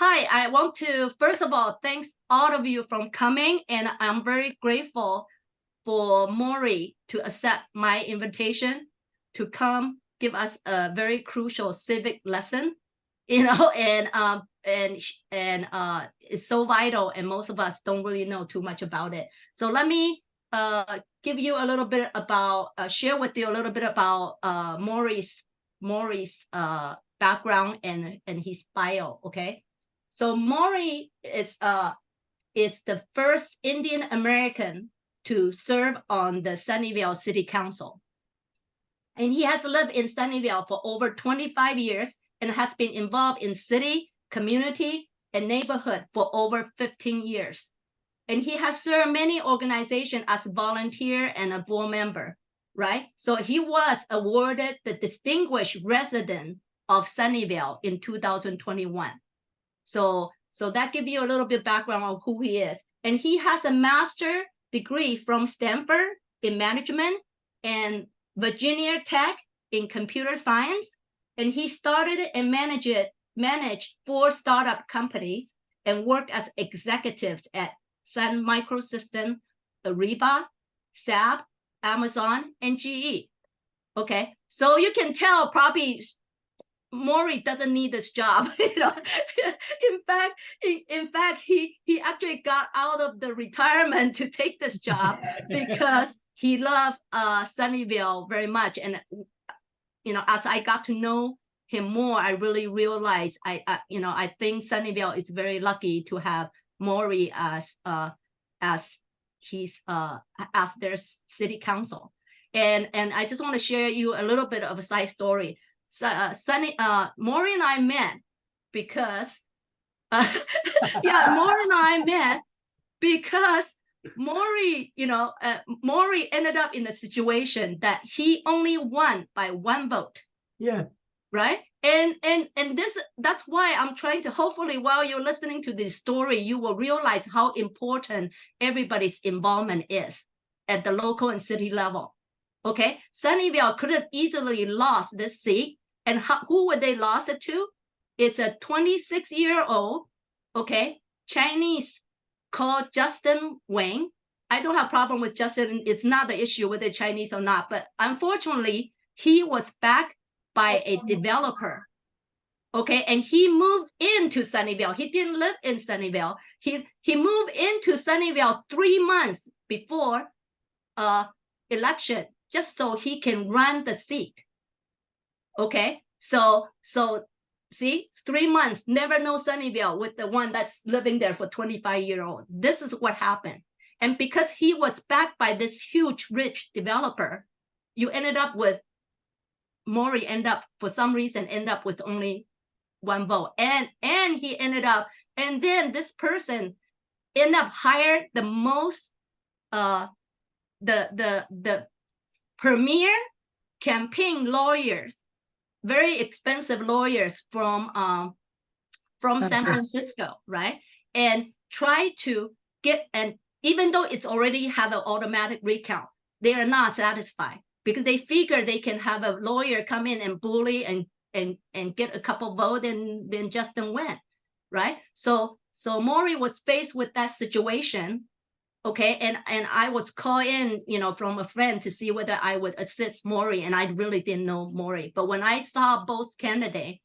Hi, I want to, first of all, thanks all of you from coming, and I'm very grateful for Maury to accept my invitation to come give us a very crucial civic lesson, and it's so vital, and most of us don't really know too much about it. So let me give you a little bit about, share with you a little bit about Maury's background and his bio. Okay, so Maury is the first Indian American to serve on the Sunnyvale City Council. And he has lived in Sunnyvale for over 25 years and has been involved in city, community, and neighborhood for over 15 years. And he has served many organizations as a volunteer and a board member, right? So he was awarded the Distinguished Resident of Sunnyvale in 2021. So that gives you a little bit background of who he is. And he has a master's degree from Stanford in management and Virginia Tech in computer science. And he started and managed 4 startup companies and worked as executives at Sun Microsystems, Ariba, SAP, Amazon, and GE. Okay, so you can tell probably Maury doesn't need this job. In fact, he actually got out of the retirement to take this job because he loved Sunnyvale very much. And as I got to know him more, I really realized I think Sunnyvale is very lucky to have Maury as their city council. And I just want to share you a little bit of a side story. Maury and I met because Maury and I met because Maury ended up in a situation that he only won by 1 vote. Yeah. Right. And that's why I'm trying to, hopefully while you're listening to this story, you will realize how important everybody's involvement is at the local and city level. Okay, Sunnyvale could have easily lost this seat. And who would they lost it to? It's a 26-year-old, okay, Chinese called Justin Wang. I don't have problem with Justin. It's not the issue whether Chinese or not. But unfortunately, he was backed by a developer. Okay, and he moved into Sunnyvale. He didn't live in Sunnyvale. He moved into Sunnyvale 3 months before election, just so he can run the seat. Okay, so see, 3 months, never know Sunnyvale with the one that's living there for 25-year-old. This is what happened. And because he was backed by this huge, rich developer, you ended up with Maury for some reason, end up with only 1 vote. And he ended up, and then this person ended up hired the most, the premier campaign lawyers, very expensive lawyers from San Francisco, right? And try to get, and even though it's already have an automatic recount, they are not satisfied because they figure they can have a lawyer come in and bully and get a couple votes and then Justin win, right? So Maury was faced with that situation. Okay, and I was called in, from a friend to see whether I would assist Maury, and I really didn't know Maury. But when I saw both candidates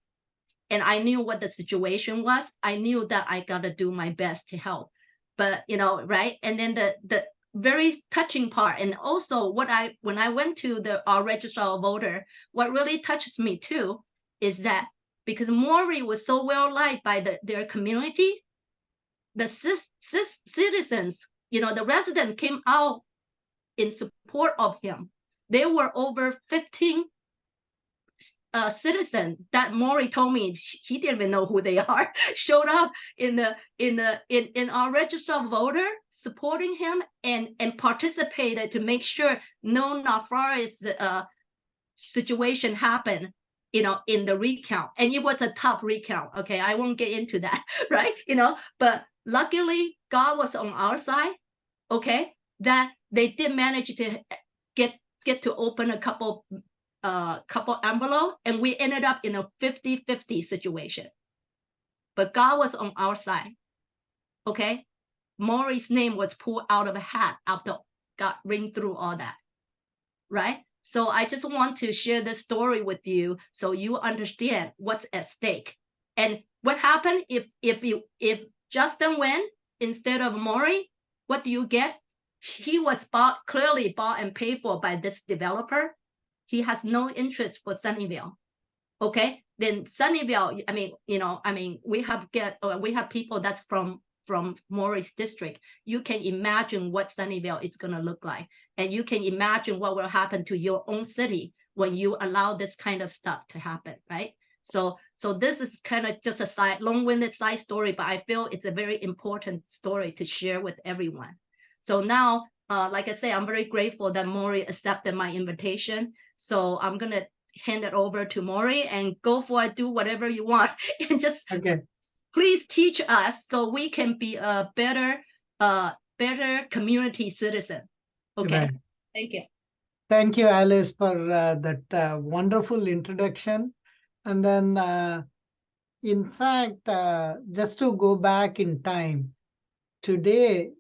and I knew what the situation was, I knew that I got to do my best to help. But, right? And then the very touching part, and also when I went to our registrar of voter, what really touches me too is that because Maury was so well liked by their community, the citizens, the resident came out in support of him. There were over 15 citizens that Maury told me he didn't even know who they are, showed up in our register of voter supporting him and participated to make sure no nefarious situation happened, in the recount. And it was a tough recount. Okay, I won't get into that, right? But luckily God was on our side. Okay, that they did manage to get to open a couple envelope, and we ended up in a 50-50 situation. but God was on our side. Okay, Maury's name was pulled out of a hat after God ring through all that, right? So I just want to share this story with you so you understand what's at stake. And what happened if Justin went instead of Maury, what do you get? He was clearly bought and paid for by this developer. He has no interest for Sunnyvale. Okay, then Sunnyvale, we have people that's from Morris district. You can imagine what Sunnyvale is going to look like, and you can imagine what will happen to your own city when you allow this kind of stuff to happen, right? So this is kind of just a long-winded side story, but I feel it's a very important story to share with everyone. So now, like I say, I'm very grateful that Maury accepted my invitation. So I'm gonna hand it over to Maury and go for it, do whatever you want, and just please teach us so we can be a better community citizen. Okay, right. Thank you. Thank you, Alice, for that wonderful introduction. And then, in fact, just to go back in time, today,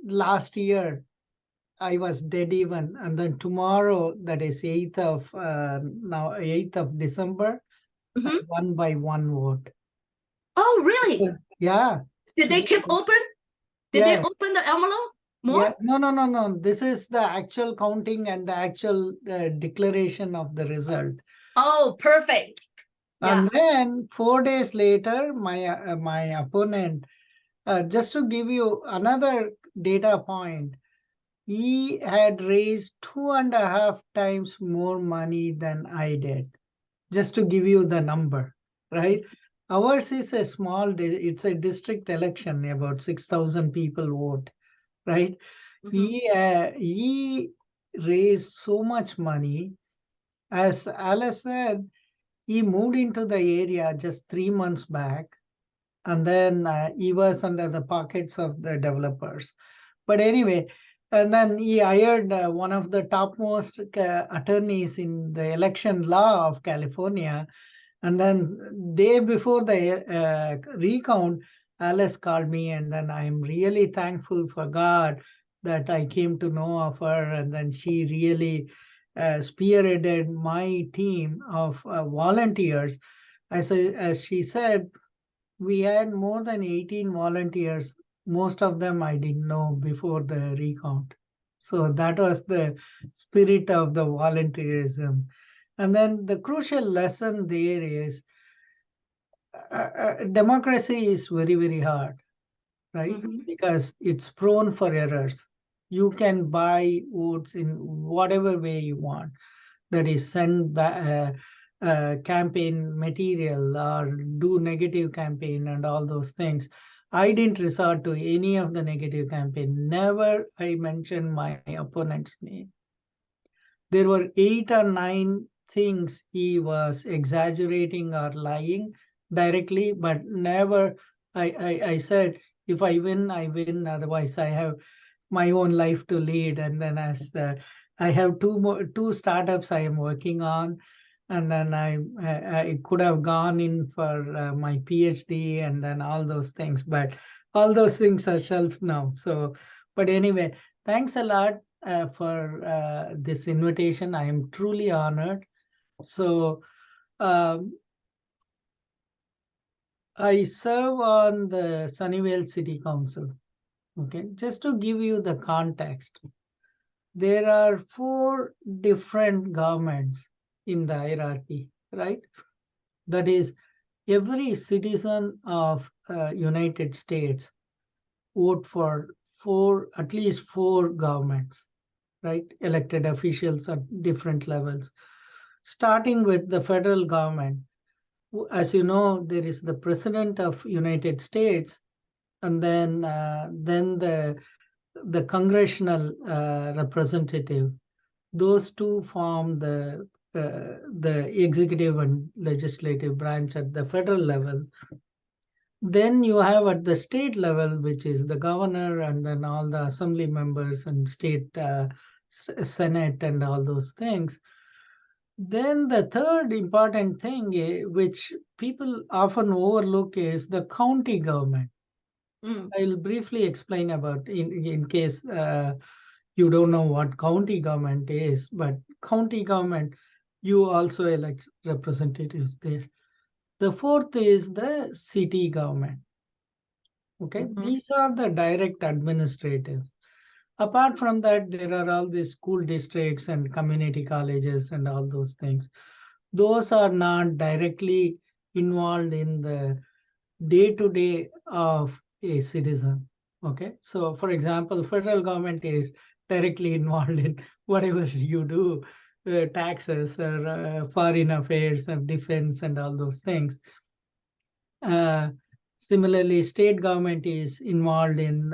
last year, I was dead even, and then tomorrow, that is 8th of December, I won by 1 vote. Oh, really? Yeah. Did they keep open? Did they open the envelope more? Yeah. No. This is the actual counting and the actual declaration of the result. Oh, perfect. And then 4 days later, my opponent, just to give you another data point, he had raised 2.5 times more money than I did, just to give you the number, right? Ours is a it's a district election, about 6,000 people vote, right? He raised so much money. As Alice said, he moved into the area just 3 months back, and then he was under the pockets of the developers. But anyway, and then he hired one of the topmost attorneys in the election law of California. And then day before the recount, Alice called me, and then I'm really thankful for God that I came to know of her. And then she really spearheaded my team of volunteers. As she said, we had more than 18 volunteers. Most of them I didn't know before the recount. So that was the spirit of the volunteerism. And then the crucial lesson there is democracy is very, very hard, right? Because it's prone for errors. You can buy votes in whatever way you want. That is, send campaign material or do negative campaign and all those things. I didn't resort to any of the negative campaign. Never I mentioned my opponent's name. There were 8 or 9 things he was exaggerating or lying directly, but never I said, if I win, I win. Otherwise, I have my own life to lead. And then I have two startups I am working on, and then I could have gone in for my PhD and then all those things, but all those things are shelved now. So, but anyway, thanks a lot for this invitation. I am truly honored. So I serve on the Sunnyvale City Council. Okay, just to give you the context, there are 4 different governments in the hierarchy, right? That is, every citizen of United States vote for at least 4 governments, right? Elected officials at different levels, starting with the federal government. As you know, there is the President of United States, and then the congressional representative. Those two form the executive and legislative branch at the federal level. Then you have at the state level, which is the governor, and then all the assembly members and state senate and all those things. Then the third important thing, which people often overlook, is the county government. Mm, I'll briefly explain about in case you don't know what county government is, but county government, you also elect representatives there. The fourth is the city government. Okay, mhm, these are the direct administratives. Apart from that, there are all these school districts and community colleges and all those things. Those are not directly involved in the day to day of a citizen. Okay, so for example, federal government is directly involved in whatever you do, taxes or foreign affairs and defense and all those things. uh, Similarly, state government is involved in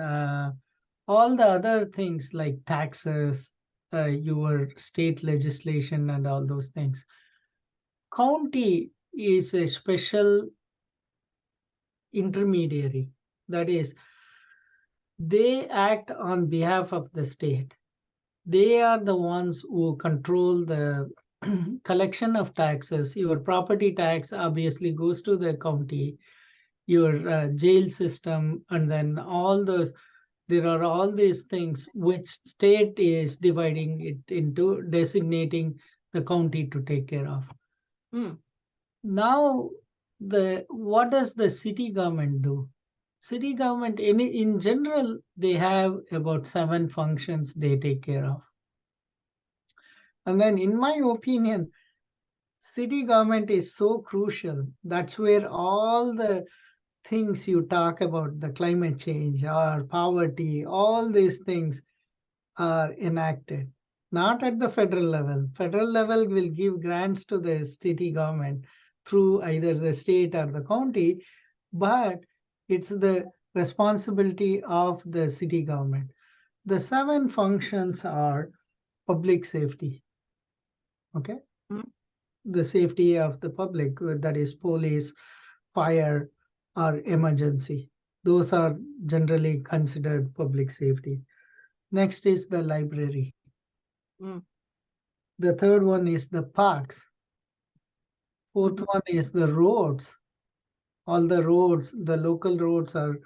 all the other things like taxes, your state legislation and all those things. County is a special intermediary. That is, they act on behalf of the state. They are the ones who control the collection of taxes. Your property tax obviously goes to the county, your jail system, and then all those. There are all these things which state is dividing it into, designating the county to take care of. mm, Now, the what does the city government do? City government, in general, they have about 7 functions they take care of. And then, in my opinion, city government is so crucial. That's where all the things you talk about, the climate change or poverty, all these things are enacted. Not at the federal level. Federal level will give grants to the city government through either the state or the county, but it's the responsibility of the city government. The 7 functions are public safety, okay? mm, The safety of the public, that is police, fire, or emergency. Those are generally considered public safety. Next is the library. mm, The third one is the parks. Fourth mhm, one is the roads. All the roads, the local roads are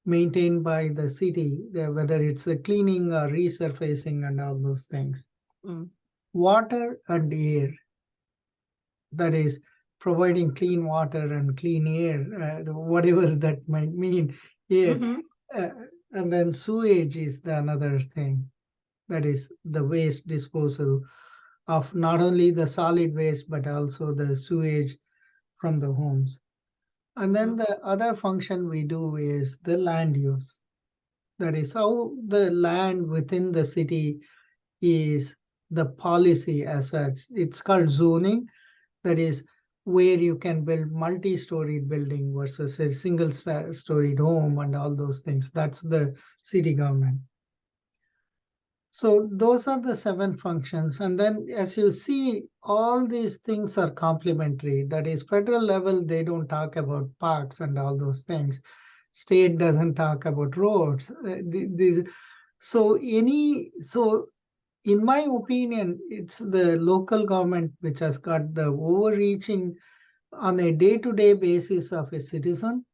maintained by the city, whether it's a cleaning or resurfacing and all those things. mm, Water and air, that is providing clean water and clean air, whatever that might mean. Air. mhm, Uh, and then sewage is the another thing, that is the waste disposal of not only the solid waste but also the sewage from the homes. And then mhm, the other function we do is the land use. That is how the land within the city is the policy as such. It's called zoning. That is where you can build multi-storied building versus a single storied home and all those things. That's the city government. So those are the 7 functions. And then as you see, all these things are complementary. That is, federal level, they don't talk about parks and all those things. State doesn't talk about roads. So in my opinion, it's the local government which has got the overreaching on a day-to-day basis of a citizen.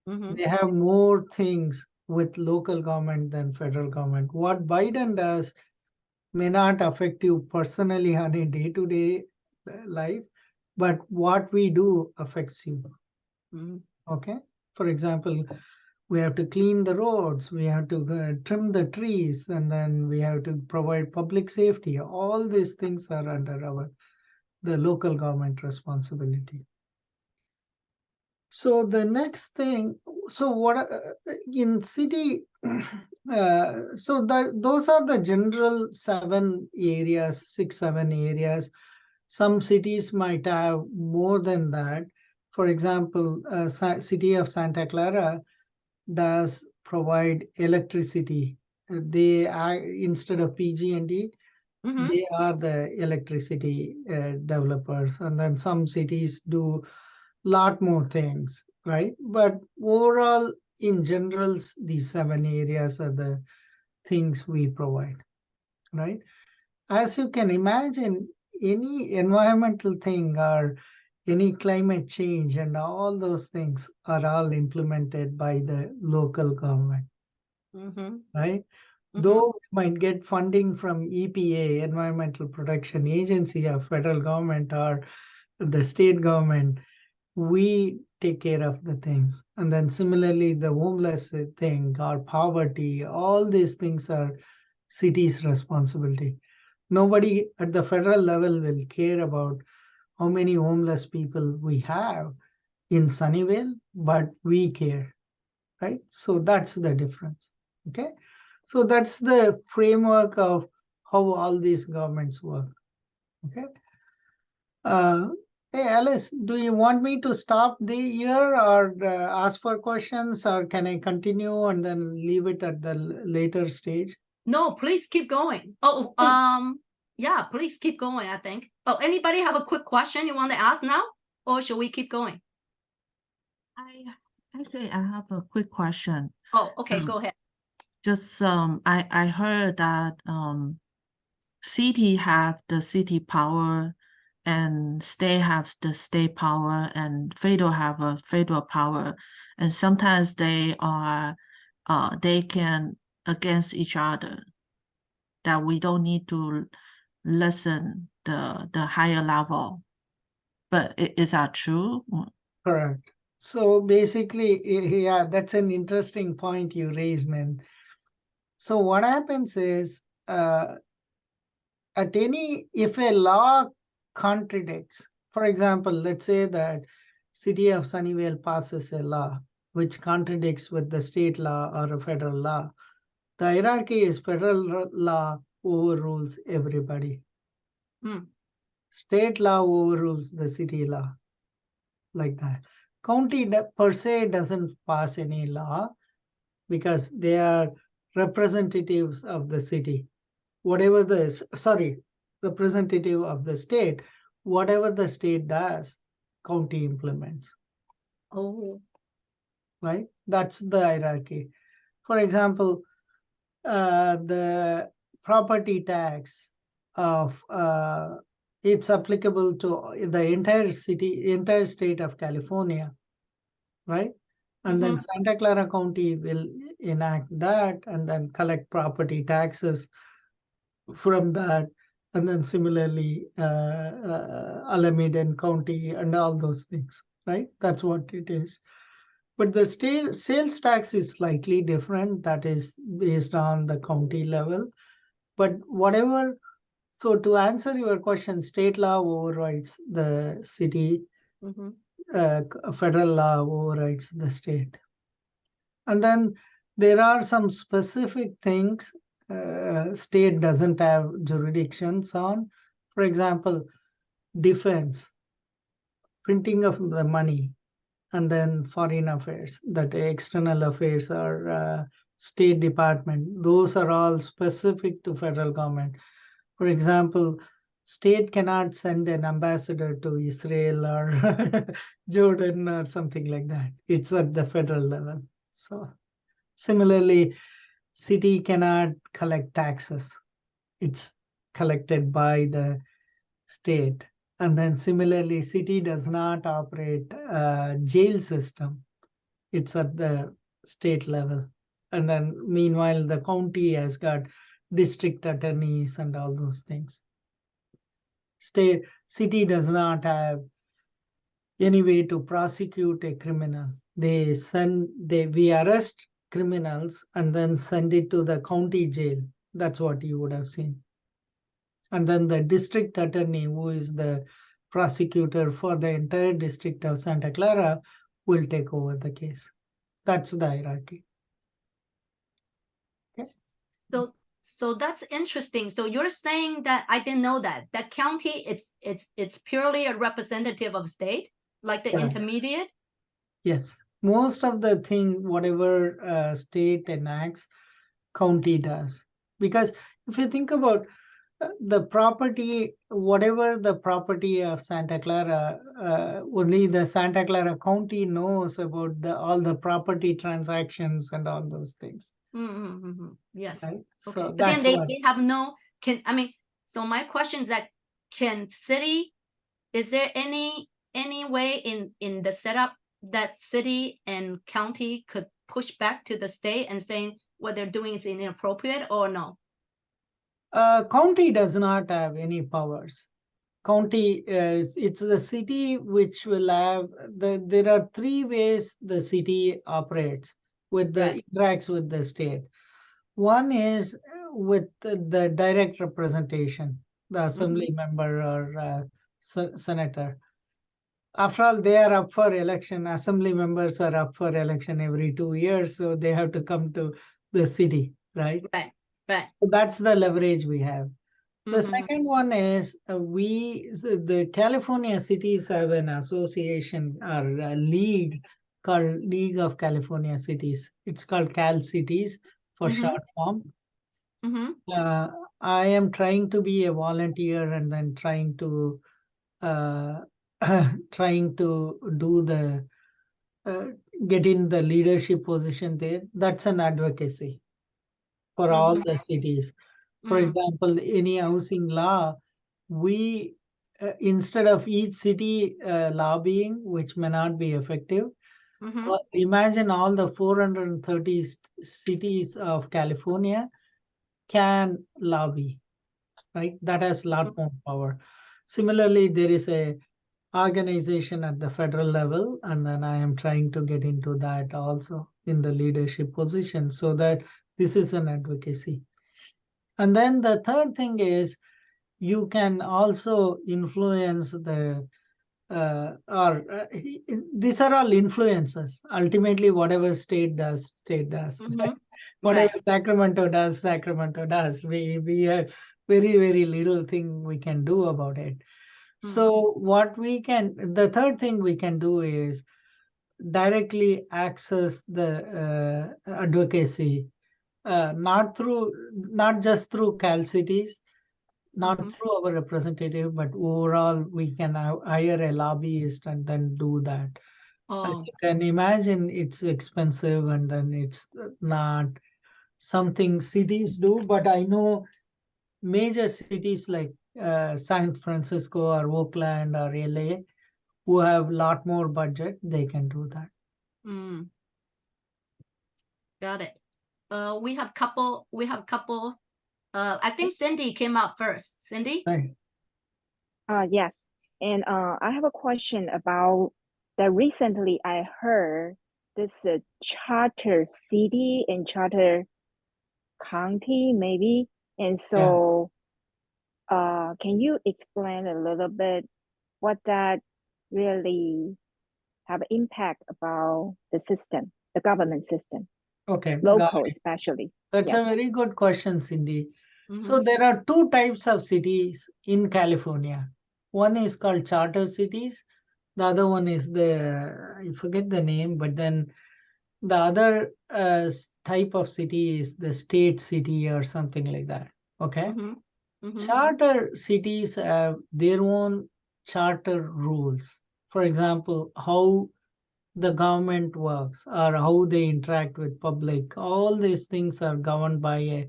mhm, They have more things with local government than federal government. What Biden does may not affect you personally on a day-to-day life, but what we do affects you. mhm, Okay. For example, we have to clean the roads, we have to trim the trees, and then we have to provide public safety. All these things are under the local government responsibility. So the next thing, so what in city, so that those are the general 7 areas, 6, 7 areas. Some cities might have more than that. For example, city of Santa Clara does provide electricity. They are, instead of PG&E, mhm, they are the electricity developers, and then some cities do lot more things, right? But overall, in general, these 7 areas are the things we provide, right? As you can imagine, any environmental thing or any climate change and all those things are all implemented by the local government, right? Though we might get funding from EPA, Environmental Protection Agency, of federal government or the state government, we take care of the things. And then similarly, the homeless thing or poverty, all these things are city's responsibility. Nobody at the federal level will care about how many homeless people we have in Sunnyvale, but we care, right? So that's the difference. Okay. So that's the framework of how all these governments work. Okay. Hey, Alice, do you want me to stop here or ask for questions, or can I continue and then leave it at the later stage? No, please keep going. Oh, yeah, please keep going, I think. Oh, anybody have a quick question you want to ask now? Or should we keep going? I have a quick question. Oh, okay, go ahead. Just I heard that city have the city power and state have the state power and federal have a federal power, and sometimes they can against each other, that we don't need to listen the higher level. But is that true? Correct. So basically, yeah, that's an interesting point you raised, man. So what happens is, if a law contradicts, for example, let's say that city of Sunnyvale passes a law which contradicts with the state law or a federal law, the hierarchy is federal law overrules everybody. State law overrules the city law, like that. County per se doesn't pass any law because they are representatives of the city. Whatever representative of the state, whatever the state does, county implements. Oh. Right? That's the hierarchy. For example, the property tax of it's applicable to the entire state of California, right? And then Santa Clara County will enact that and then collect property taxes from that. And then similarly, Alameda County and all those things, right? That's what it is. But the state sales tax is slightly different. That is based on the county level. But whatever, so to answer your question, state law overrides the city, federal law overrides the state. And then there are some specific things state doesn't have jurisdictions on. For example, defense, printing of the money, and then foreign affairs, that external affairs or State Department. Those are all specific to federal government. For example, state cannot send an ambassador to Israel or Jordan or something like that. It's at the federal level. So similarly, city cannot collect taxes. It's collected by the state. And then similarly, city does not operate a jail system. It's at the state level. And then meanwhile, the county has got district attorneys and all those things. City does not have any way to prosecute a criminal. We arrest criminals and then send it to the county jail. That's what you would have seen. And then the district attorney, who is the prosecutor for the entire district of Santa Clara, will take over the case. That's the hierarchy. Okay. So that's interesting. So you're saying that I didn't know that county it's purely a representative of state, like the intermediate. Yes, most of the thing, whatever state enacts, county does. Because if you think about the property, whatever the property of Santa Clara, only the Santa Clara County knows about all the property transactions and all those things. Yes. Right? Okay. So but then they have no so my question is that can city, is there any way in the setup that city and county could push back to the state and saying what they're doing is inappropriate or no? County does not have any powers. County, it's the city which will have there are three ways the city operates with the interacts with the state. One is with the direct representation, the assembly member or senator. After all, they are up for election. Assembly members are up for election every 2 years, so they have to come to the city, right? Right. So that's the leverage we have. The Mhm. second one is the California cities have an association or a league called League of California Cities. It's called Cal Cities for Mhm. short form. Mhm. I am trying to be a volunteer and then trying to trying to do the get in the leadership position there. That's an advocacy for all Mhm. the cities. For Mm. example, any housing law, we instead of each city lobbying, which may not be effective, Mhm. imagine all the 430 cities of California can lobby, right? That has a lot more power. Similarly, there is a organization at the federal level, and then I am trying to get into that also in the leadership position so that this is an advocacy. And then the third thing is you can also influence the these are all influences. Ultimately, whatever state does, state does. Mhm. Whatever Right. Sacramento does, Sacramento does. We have very little thing we can do about it. So what we can, the third thing we can do is directly access the advocacy, not just through Cal Cities, not Mhm. through our representative, but overall we can hire a lobbyist and then do that. As Oh. you can imagine, it's expensive and then it's not something cities do, but I know major cities like San Francisco or Oakland or LA who have a lot more budget, they can do that. Mm. Got it. We have couple. I think Cindy came out first. Cindy? Right. Yes. And I have a question about that recently I heard this charter city and charter county maybe. And so can you explain a little bit what that really have impact about the system, the government system, Okay. local especially? That's Yes. a very good question, Cindy. So Mhm. there are two types of cities in California. One is called charter cities. The other one is I forget the name, but then the other type of city is the state city or something like that. Okay. Mhm. Mhm. Charter cities have their own charter rules. For example, how the government works or how they interact with public. All these things are governed by a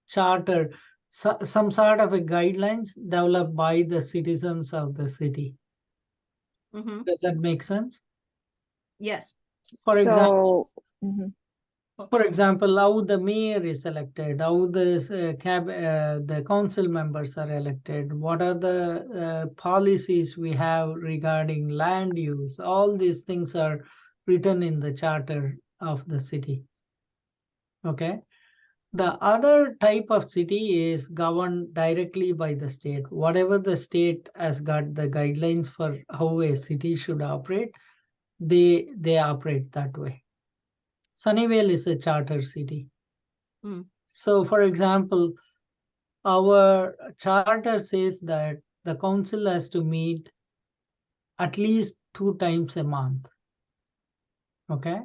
charter, some sort of a guidelines developed by the citizens of the city. Mhm. Does that make sense? Yes. For example, So, mhm. how the mayor is elected, how the council members are elected, what are the policies we have regarding land use. All these things are written in the charter of the city. Okay. The other type of city is governed directly by the state. Whatever the state has got the guidelines for how a city should operate, they operate that way. Sunnyvale is a charter city. Mm. So, for example, our charter says that the council has to meet at least 2 times a month. Okay.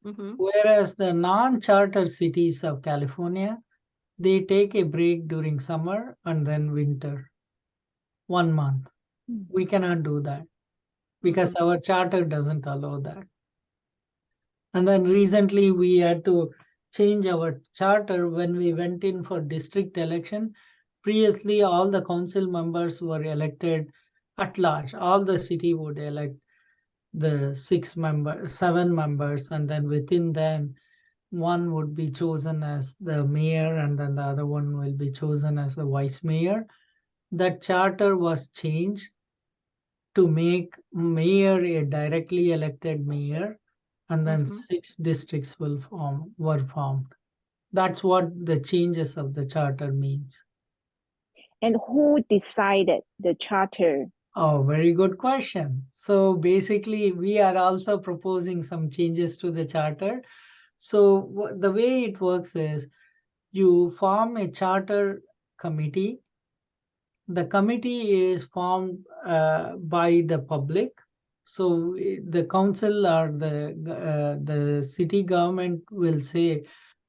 Mhm. Whereas the non-charter cities of California, they take a break during summer and then winter, 1 month. We cannot do that because Mhm. our charter doesn't allow that. And then recently we had to change our charter when we went in for district election. Previously, all the council members were elected at large. All the city would elect the 7 members, and then within them, one would be chosen as the mayor, and then the other one will be chosen as the vice mayor. That charter was changed to make mayor a directly elected mayor, and then Mhm. 6 districts were formed. That's what the changes of the charter means. And who decided the charter? Oh, very good question. So basically, we are also proposing some changes to the charter. So the way it works is you form a charter committee. The committee is formed by the public. So the council or the city government will say,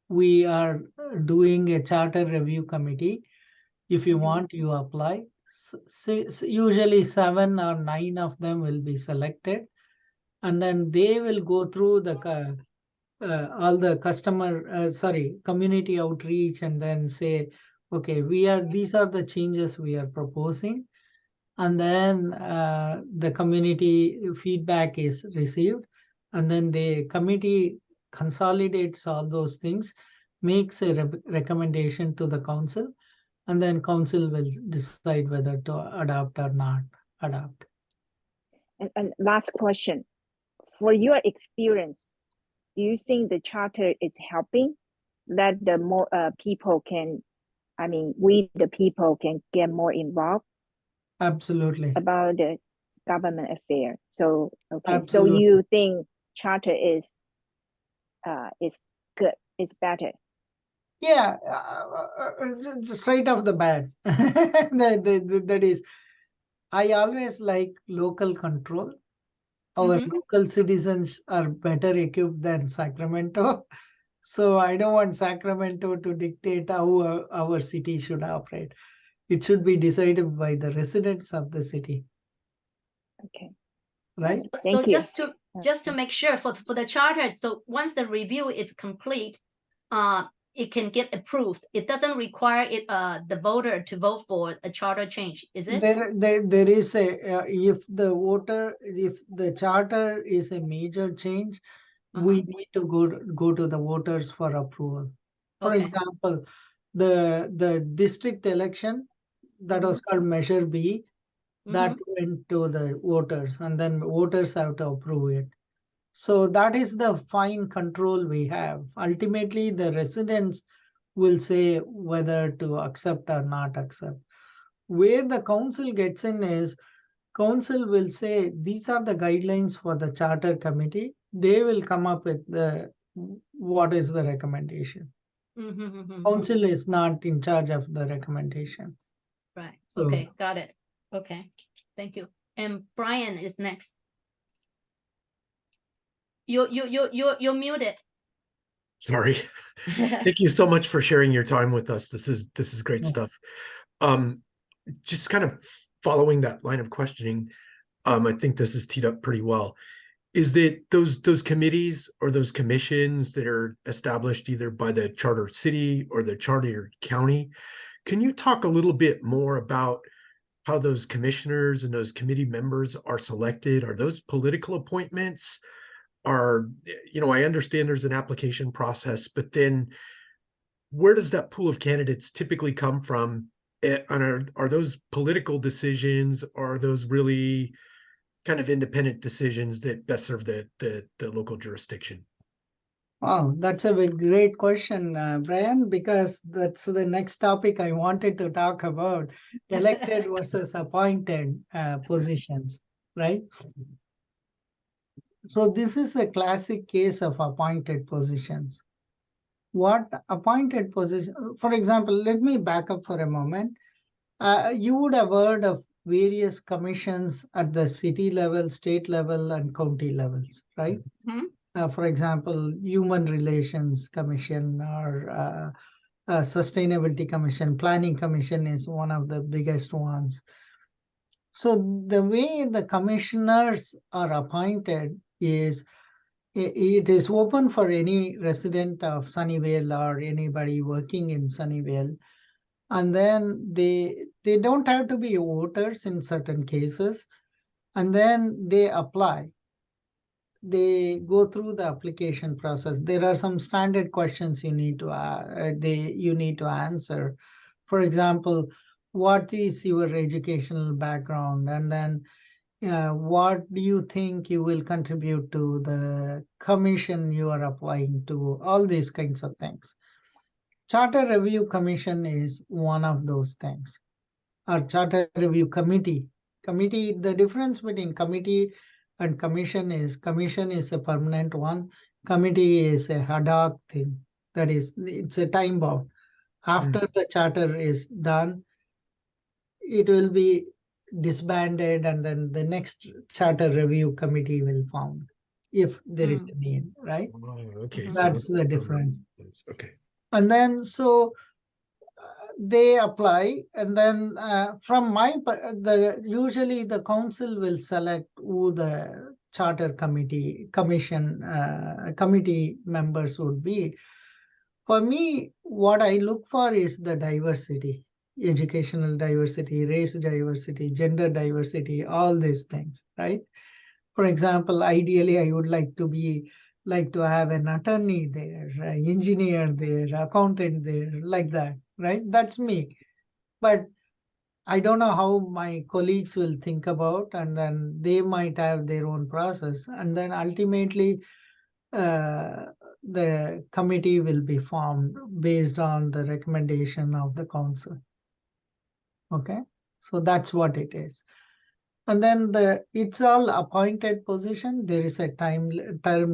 we are doing a charter review committee. If you Mhm. want, you apply. Usually 7 or 9 of them will be selected, and then they will go through all the community outreach, and then say, okay, these are the changes we are proposing. And then the community feedback is received, and then the committee consolidates all those things, makes a recommendation to the council, and then council will decide whether to adopt or not adopt. And last question, for your experience, do you think the charter is helping that the more people can, I mean, we the people can get more involved Absolutely. about the government affair? So okay, Absolutely. so you think charter is good, is better? Yeah, straight off the bat. That is, I always like local control. Our Mhm. local citizens are better equipped than Sacramento. So I don't want Sacramento to dictate how our city should operate. It should be decided by the residents of the city, Okay, right? So thank you. just to make sure for the charter, so once the review is complete, it can get approved. It doesn't require the voter to vote for a charter change, is it? There is if the charter is a major change, we need to go to the voters for approval. For Okay. example, the district election that was called Measure B, that Mhm. went to the voters, and then voters have to approve it. So that is the fine control we have. Ultimately, the residents will say whether to accept or not accept. Where the council gets in is, council will say these are the guidelines for the charter committee. They will come up with what is the recommendation. Mhm. Council is not in charge of the recommendations. Right. So- Okay, got it. Okay, thank you. And Brian is next. You're muted. Sorry. Thank you so much for sharing your time with us. This is great Yes. stuff. Just kind of following that line of questioning, I think this is teed up pretty well. Is that those committees or those commissions that are established either by the charter city or the charter county? Can you talk a little bit more about how those commissioners and those committee members are selected? Are those political appointments? I understand there's an application process, but then where does that pool of candidates typically come from? And are those political decisions, or are those really kind of independent decisions that best serve the local jurisdiction? Wow, that's a great question, Brian, because that's the next topic I wanted to talk about, elected versus appointed positions, right? So this is a classic case of appointed positions. What appointed position, for example, let me back up for a moment. You would have heard of various commissions at the city level, state level, and county levels, right? Mhm. For example, Human Relations Commission or Sustainability Commission, Planning Commission is one of the biggest ones. So the way the commissioners are appointed is it is open for any resident of Sunnyvale or anybody working in Sunnyvale and then they don't have to be voters in certain cases, and then they apply. They go through the application process. There are some standard questions you need to answer. For example, what is your educational background, and then what do you think you will contribute to the commission you are applying to? All these kinds of things. Charter Review Commission is one of those things. Or Charter Review Committee. The difference between committee and commission is a permanent one. Committee is a ad hoc thing. That is, it's a time bound. After the charter is done, it will be disbanded, and then the next charter review committee will form if there is a need, right? Oh, okay. So That's the permanent difference. ones. Okay. And then they apply, and then from usually the council will select who the charter committee members would be. For me, what I look for is the diversity, educational diversity, race diversity, gender diversity, all these things, right? For example, ideally, I would like to have an attorney there, an engineer there, accountant there, like that, right? That's me. But I don't know how my colleagues will think about, and then they might have their own process. And then ultimately, the committee will be formed based on the recommendation of the council. Okay, so that's what it is. And then it's all appointed position. There is a term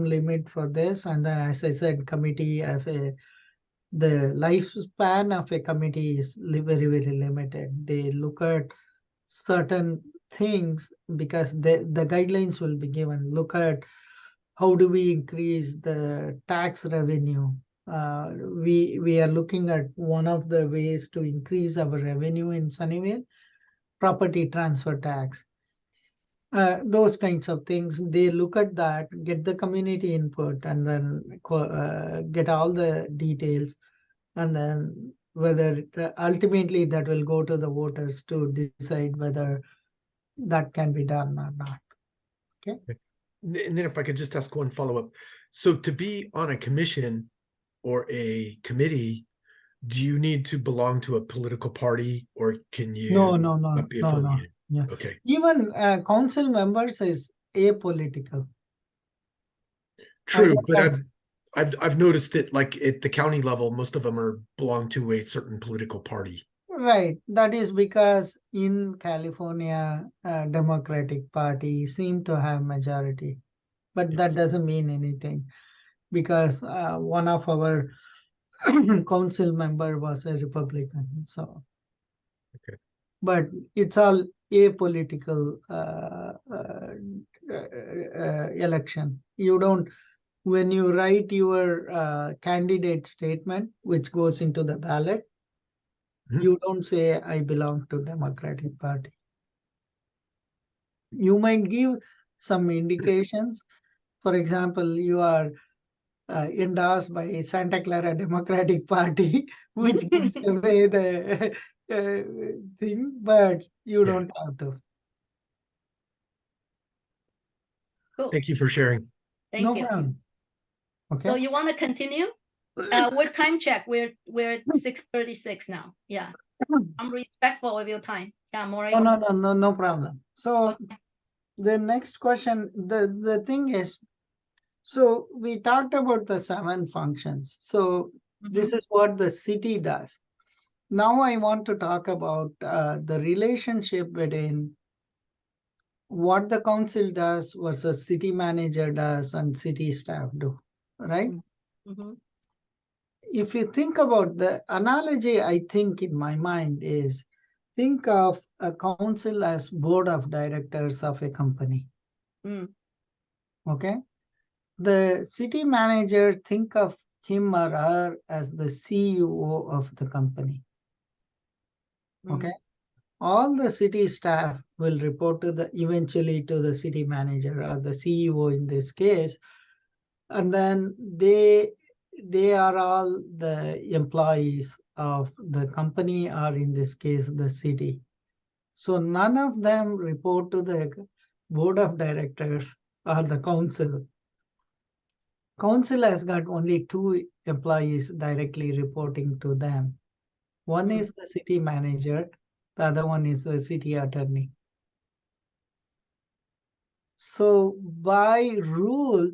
limit for this. And then, as I said, the lifespan of a committee is very, very limited. They look at certain things because the guidelines will be given. Look at how do we increase the tax revenue. We are looking at one of the ways to increase our revenue in Sunnyvale, property transfer tax. Those kinds of things. They look at that, get the community input, and then get all the details, and then whether ultimately that will go to the voters to decide whether that can be done or not. Okay. And then if I could just ask one follow-up. So to be on a commission or a committee, do you need to belong to a political party, or can you No. not be affiliated? Yeah. Okay. Even council members is apolitical. True, but I've noticed that, like, at the county level, most of them belong to a certain political party. Right. That is because in California, Democratic Party seem to have majority, but that doesn't mean anything because one of our council member was a Republican. So, Okay. but it's all apolitical election. You don't, when you write your candidate statement, which goes into the ballot, you don't say I belong to Democratic Party. You might give some indications. For example, you are endorsed by Santa Clara Democratic Party, which gives away the thing, but you don't have to. Cool. Thank you for sharing. Thank No you. problem. Okay. So you want to continue? We're time check. We're at 6:36 now. Yeah. I'm respectful of your time. Yeah, Maury. No problem. So Okay. the next question, the thing is, so we talked about the 7 functions. So this is what the city does. Now I want to talk about the relationship between what the council does versus city manager does and city staff do, right? If you think about the analogy, I think in my mind is, think of a council as board of directors of a company. Okay. The city manager, think of him or her as the CEO of the company. Okay. All the city staff will report to eventually to the city manager or the CEO in this case. And then they are all the employees of the company, or in this case, the city. So none of them report to the board of directors or the council. Council has got only 2 employees directly reporting to them. One is the city manager, the other one is the city attorney. So by rule,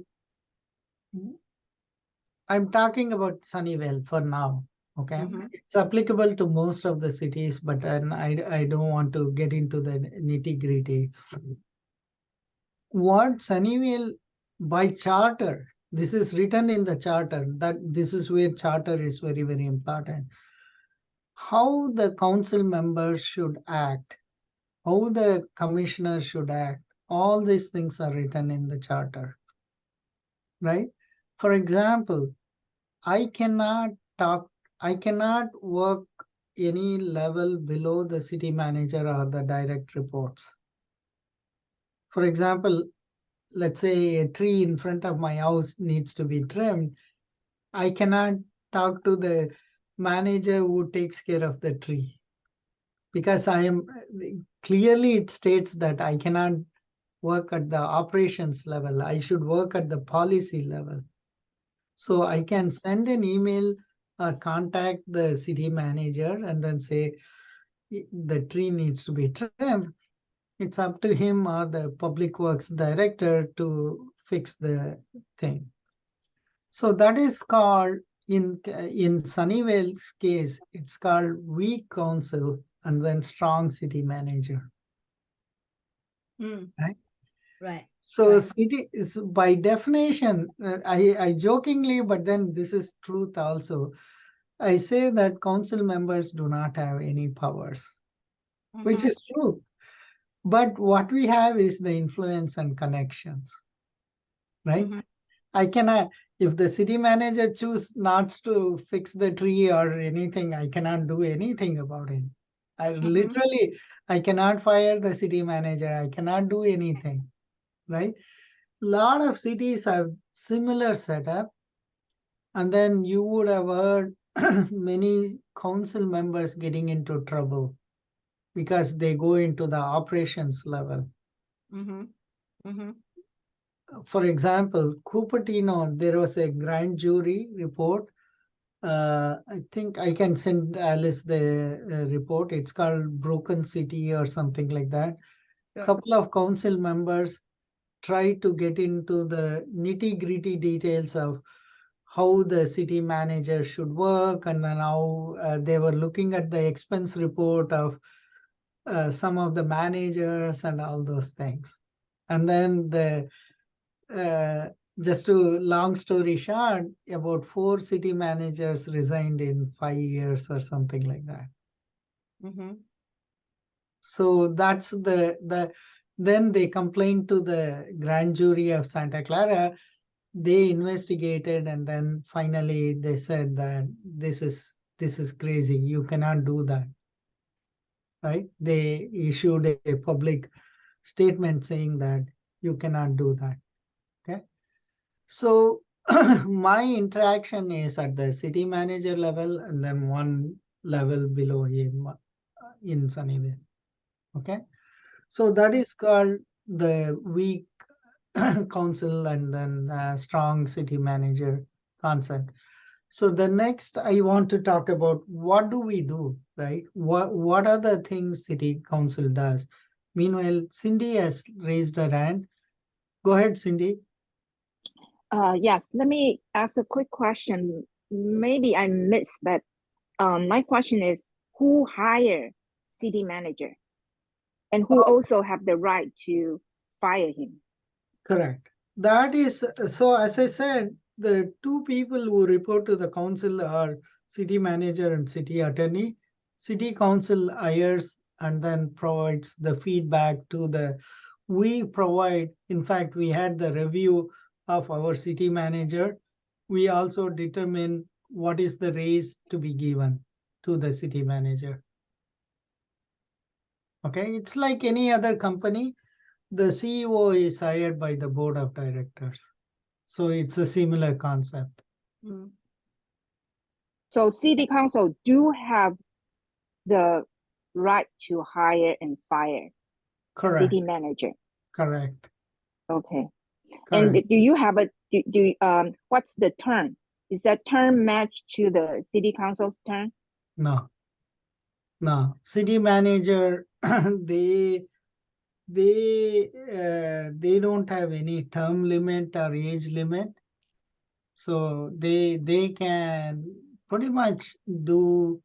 I'm talking about Sunnyvale for now. Okay, Mhm. it's applicable to most of the cities, but I don't want to get into the nitty-gritty. What Sunnyvale by charter, this is written in the charter, that this is where charter is very, very important. How the council members should act, how the commissioner should act, all these things are written in the charter, right? For example, I cannot work any level below the city manager or the direct reports. For example, let's say a tree in front of my house needs to be trimmed. I cannot talk to the manager who takes care of the tree, because I am clearly, it states that I cannot work at the operations level. I should work at the policy level. So I can send an email or contact the city manager and then say the tree needs to be trimmed. It's up to him or the public works director to fix the thing. So that is called, in Sunnyvale's case, it's called weak council and then strong city manager. Mm. Right. Right. So Right. city is by definition, I jokingly, but then this is truth also. I say that council members do not have any powers, which Mhm. is true. But what we have is the influence and connections, right? Mhm. I cannot, if the city manager choose not to fix the tree or anything, I cannot do anything about it. Literally, I cannot fire the city manager. I cannot do anything, right? Lot of cities have similar setup, and then you would have heard many council members getting into trouble because they go into the operations level. Mhm. Mhm. For example, Cupertino, there was a grand jury report. I think I can send Alice the report. It's called Broken City or something like that. Sure. Couple of council members try to get into the nitty-gritty details of how the city manager should work, and then how they were looking at the expense report of some of the managers and all those things. And then just to long story short, about 4 city managers resigned in 5 years or something like that. Mhm. So that's then they complained to the grand jury of Santa Clara. They investigated, and then finally they said that this is crazy. You cannot do that, right? They issued a public statement saying that you cannot do that. Okay. So my interaction is at the city manager level and then one level below him in Sunnyvale. Okay. So that is called the weak council and then strong city manager concept. So the next I want to talk about, what do we do, right? What are the things city council does? Meanwhile, Cindy has raised her hand. Go ahead, Cindy. Yes, let me ask a quick question. Maybe I missed, but my question is, who hire city manager, and who also have the right to fire him? Correct. That is, so as I said, the 2 people who report to the council are city manager and city attorney. City council hires and then provides the feedback to we provide, in fact, we had the review of our city manager. We also determine what is the raise to be given to the city manager. Okay, it's like any other company. The CEO is hired by the board of directors. So it's a similar concept. Mm. So city council do have the right to hire and fire a Correct, city manager. correct, Okay. And correct. do you have a what's the term? Is that term matched to the city council's term? No, no. City manager, they they don't have any term limit or age limit. So they can pretty much do,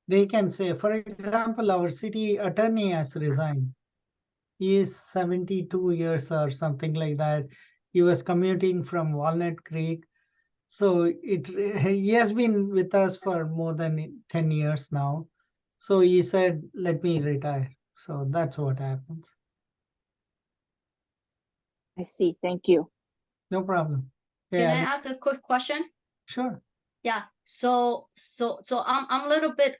they can say, for example, our city attorney has resigned. He is 72 years or something like that. He was commuting from Walnut Creek. So he has been with us for more than 10 years now. So he said, let me retire. So that's what happens. I see. Thank you. No problem. Can I Yeah, ask a quick question? sure. Yeah. So I'm a little bit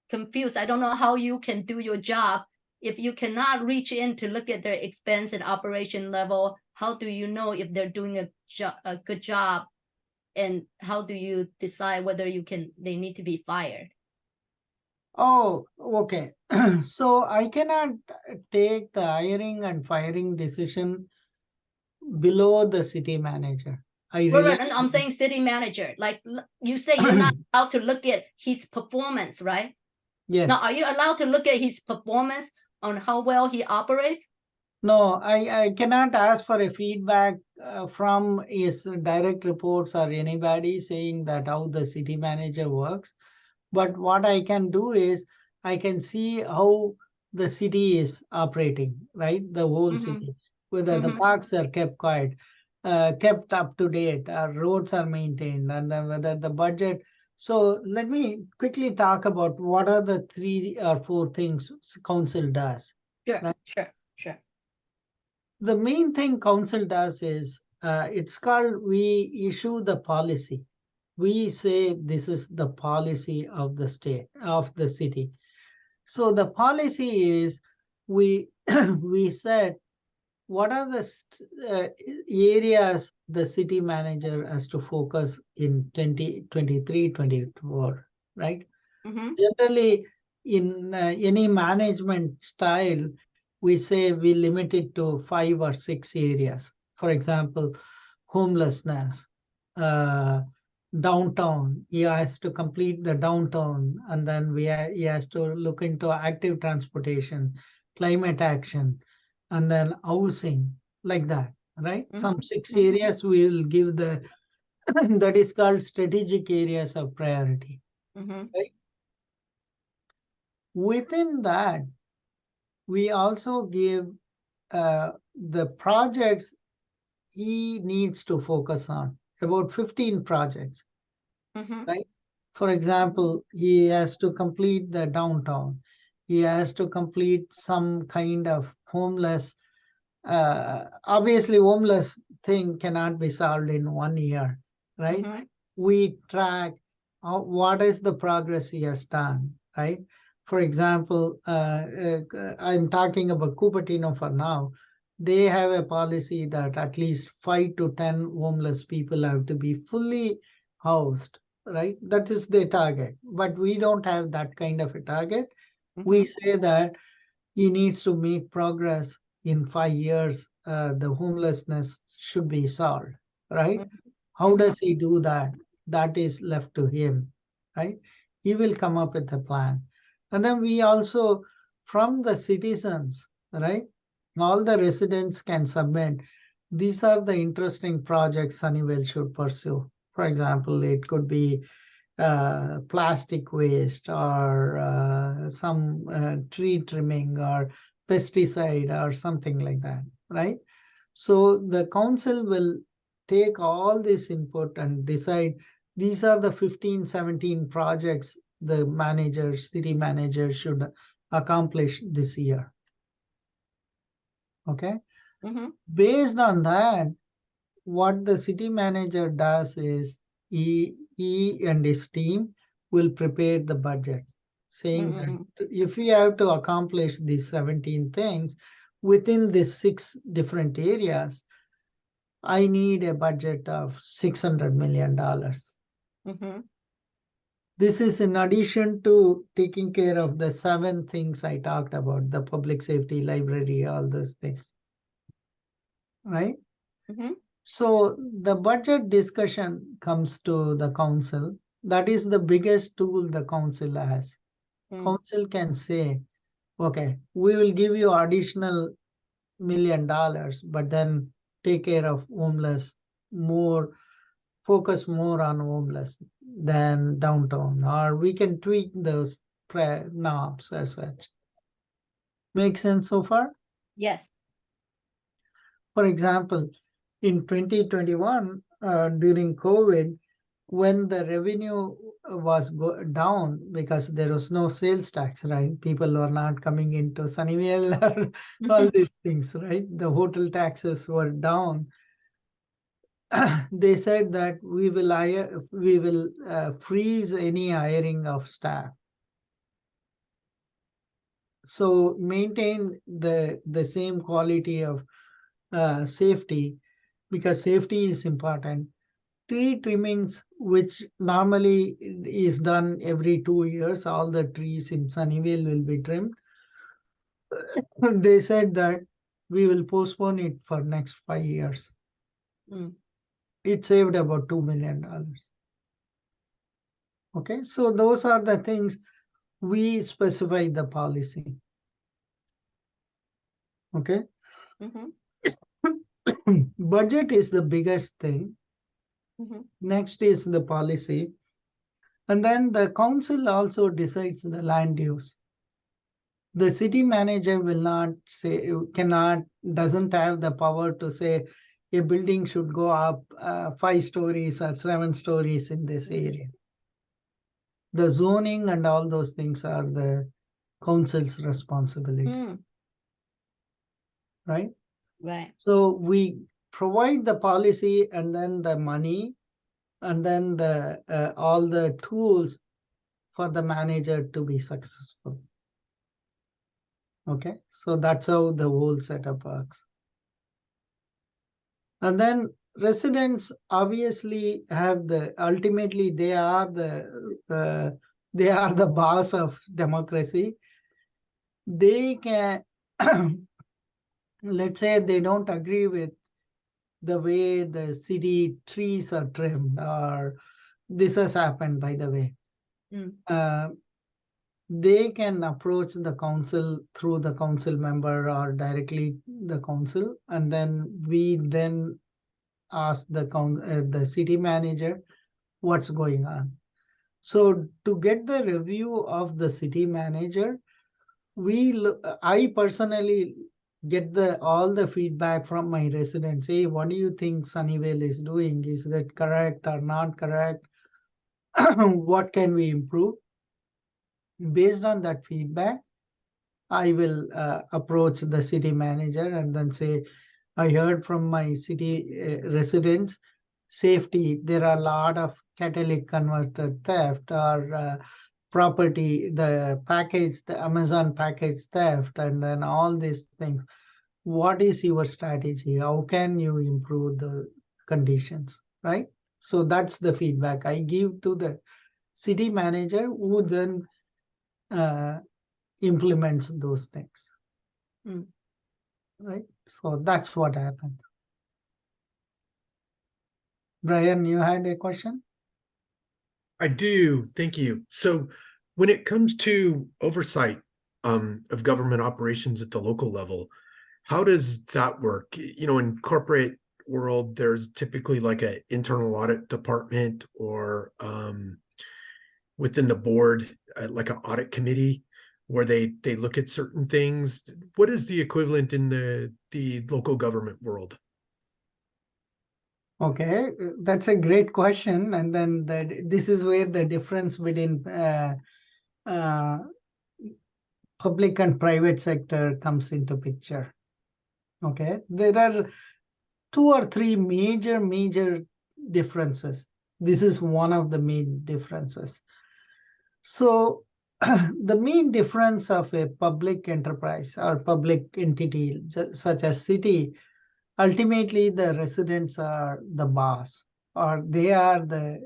confused. I don't know how you can do your job if you cannot reach in to look at their expense and operation level. How do you know if they're doing a good job, and how do you decide whether they need to be fired? Oh, okay. So I cannot take the hiring and firing decision below the city manager. I Well, rely. I'm saying city manager. Like you say, you're not allowed to look at his performance, right? Yes. Now, are you allowed to look at his performance on how well he operates? No, I cannot ask for a feedback from his direct reports or anybody saying that how the city manager works. But what I can do is I can see how the city is operating, right? The whole Mhm. city, whether the Mhm. parks are kept quiet, kept up to date, roads are maintained, and then whether the budget. So let me quickly talk about what are the 3 or 4 things council does. Sure, Right. sure. The main thing council does is it's called, we issue the policy. We say this is the policy of the state, of the city. So the policy is we we said what are the areas the city manager has to focus in 2023, 24, right? Mm-hmm. Generally, in any management style, we say we limit it to 5 or 6 areas. For example, homelessness, uh, downtown. He has to complete the downtown, and then he has to look into active transportation, climate action, and then housing, like that, right? Some 6 areas we will give the that is called strategic areas of priority. Mm-hmm. Right? Within that, we also give the projects he needs to focus on, about 15 projects, Mm-hmm. right? For example, he has to complete the downtown. He has to complete some kind of homeless. Obviously, homeless thing cannot be solved in 1 year, right? Mm-hmm. We track what is the progress he has done, right? For example, I'm talking about Cupertino for now. They have a policy that at least 5 to 10 homeless people have to be fully housed, right? That is their target. But we don't have that kind of a target. We say that he needs to make progress in 5 years. The homelessness should be solved, right? How does he do that? That is left to him, right? He will come up with a plan. And then we also, from the citizens, right? All the residents can submit. These are the interesting projects Sunnyvale should pursue. For example, it could be plastic waste or some tree trimming or pesticide or something like that, right? So the council will take all this input and decide these are the 15, 17 projects the manager, city manager should accomplish this year. Okay. Mm-hmm. Based on that, what the city manager does is he and his team will prepare the budget, saying that if we have to accomplish these 17 things within these 6 different areas, I need a budget of $600 million. Mm-hmm. This is in addition to taking care of the 7 things I talked about, the public safety, library, all those things. Right? Mhm. So the budget discussion comes to the council. That is the biggest tool the council has. Mm. Council can say, okay, we will give you additional $1 million, but then take care of homeless more, focus more on homeless than downtown, or we can tweak those knobs as such. Make sense so far? Yes. For example, in 2021, during COVID, when the revenue was down because there was no sales tax, right? People were not coming into Sunnyvale or all these things, right? The hotel taxes were down. They said that we will freeze any hiring of staff. So maintain the same quality of safety, because safety is important. Tree trimmings, which normally is done every 2 years, all the trees in Sunnyvale will be trimmed. They said that we will postpone it for next 5 years. Mm. It saved about $2 million. Okay, so those are the things we specify the policy. Okay. Mhm. Budget is the biggest thing. Mhm. Next is the policy. And then the council also decides the land use. The city manager will not say, doesn't have the power to say a building should go up 5 stories or 7 stories in this area. The zoning and all those things are the council's responsibility, Mm. right? Right. So we provide the policy and then the money and then the all the tools for the manager to be successful. Okay, so that's how the whole setup works. And then residents obviously have ultimately they are the boss of democracy. They can, let's say they don't agree with the way the city trees are trimmed, or this has happened, by the way. Mm. They can approach the council through the council member or directly the council, and then we then ask the city manager what's going on. So to get the review of the city manager, I personally get all the feedback from my residents. Hey, what do you think Sunnyvale is doing? Is that correct or not correct? What can we improve? Based on that feedback, I will approach the city manager and then say, I heard from my city residents, safety, there are a lot of catalytic converter theft or property, the Amazon package theft, and then all these things. What is your strategy? How can you improve the conditions, right? So that's the feedback I give to the city manager, who then implements those things. Mm. Right? So that's what happens. Brian, you had a question? I do. Thank you. So when it comes to oversight of government operations at the local level, how does that work? You know, in corporate world, there's typically like an internal audit department or within the board, like an audit committee where they look at certain things. What is the equivalent in the local government world? Okay, that's a great question. And then this is where the difference between public and private sector comes into picture. Okay, there are 2 or 3 major differences. This is one of the main differences. So the main difference of a public enterprise or public entity such as city, ultimately the residents are the boss, or they are the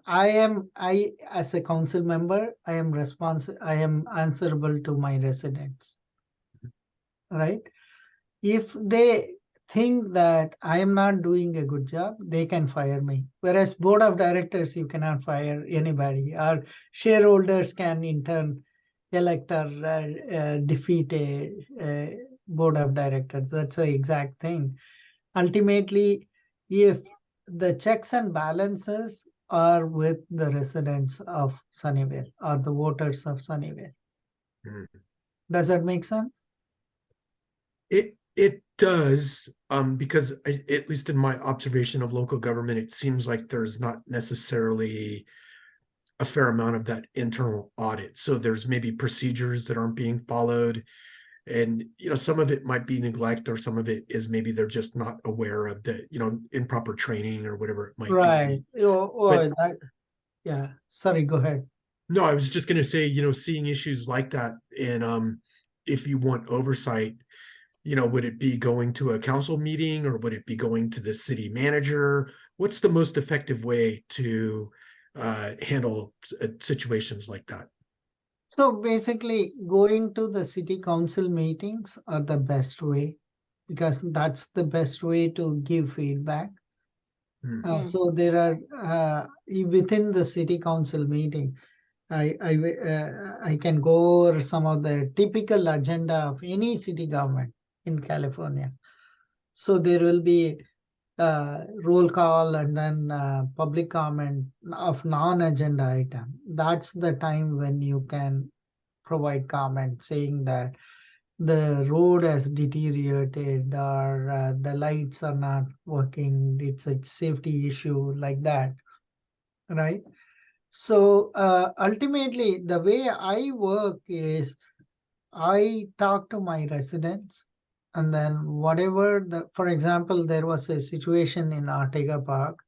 I as a council member, I am answerable to my residents, right? If they think that I am not doing a good job, they can fire me. Whereas board of directors, you cannot fire anybody. Or shareholders can in turn elect or defeat a board of directors. That's the exact thing. Ultimately, if the checks and balances are with the residents of Sunnyvale or the voters of Sunnyvale. Mhm. Does that make sense? It does, because at least in my observation of local government, it seems like there's not necessarily a fair amount of that internal audit. So there's maybe procedures that aren't being followed. And, some of it might be neglect, or some of it is maybe they're just not aware of the, improper training or whatever it might Right. be. Yeah. Sorry, go ahead. No, I was just going to say, seeing issues like that, and if you want oversight, would it be going to a council meeting, or would it be going to the city manager? What's the most effective way to handle situations like that? So basically, going to the city council meetings are the best way, because that's the best way to give feedback. So there are within the city council meeting, I can go over some of the typical agenda of any city government in California. So there will be roll call and then public comment of non-agenda item. That's the time when you can provide comment saying that the road has deteriorated, or the lights are not working, it's a safety issue, like that, right? So ultimately, the way I work is I talk to my residents, and then whatever for example, there was a situation in Ortega Park,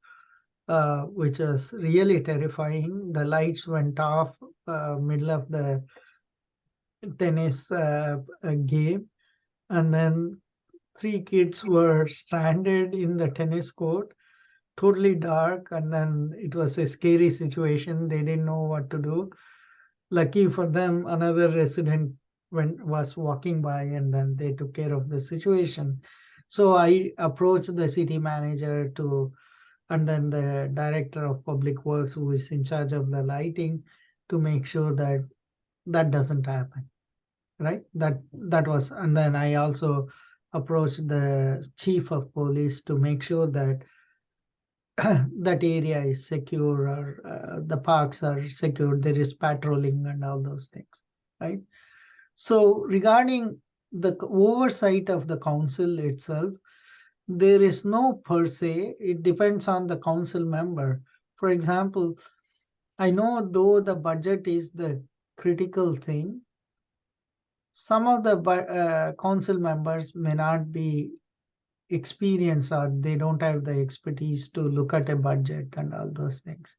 which was really terrifying. The lights went off middle of the tennis game, and then 3 kids were stranded in the tennis court, totally dark, and then it was a scary situation. They didn't know what to do. Lucky for them, another resident was walking by, and then they took care of the situation. So I approached the city manager and then the director of public works, who is in charge of the lighting, to make sure that that doesn't happen. Right? That was, and then I also approached the chief of police to make sure that that area is secure, or the parks are secure, there is patrolling and all those things, right? So regarding the oversight of the council itself, there is no per se, it depends on the council member. For example, I know though the budget is the critical thing, some of the council members may not be experienced, or they don't have the expertise to look at a budget and all those things,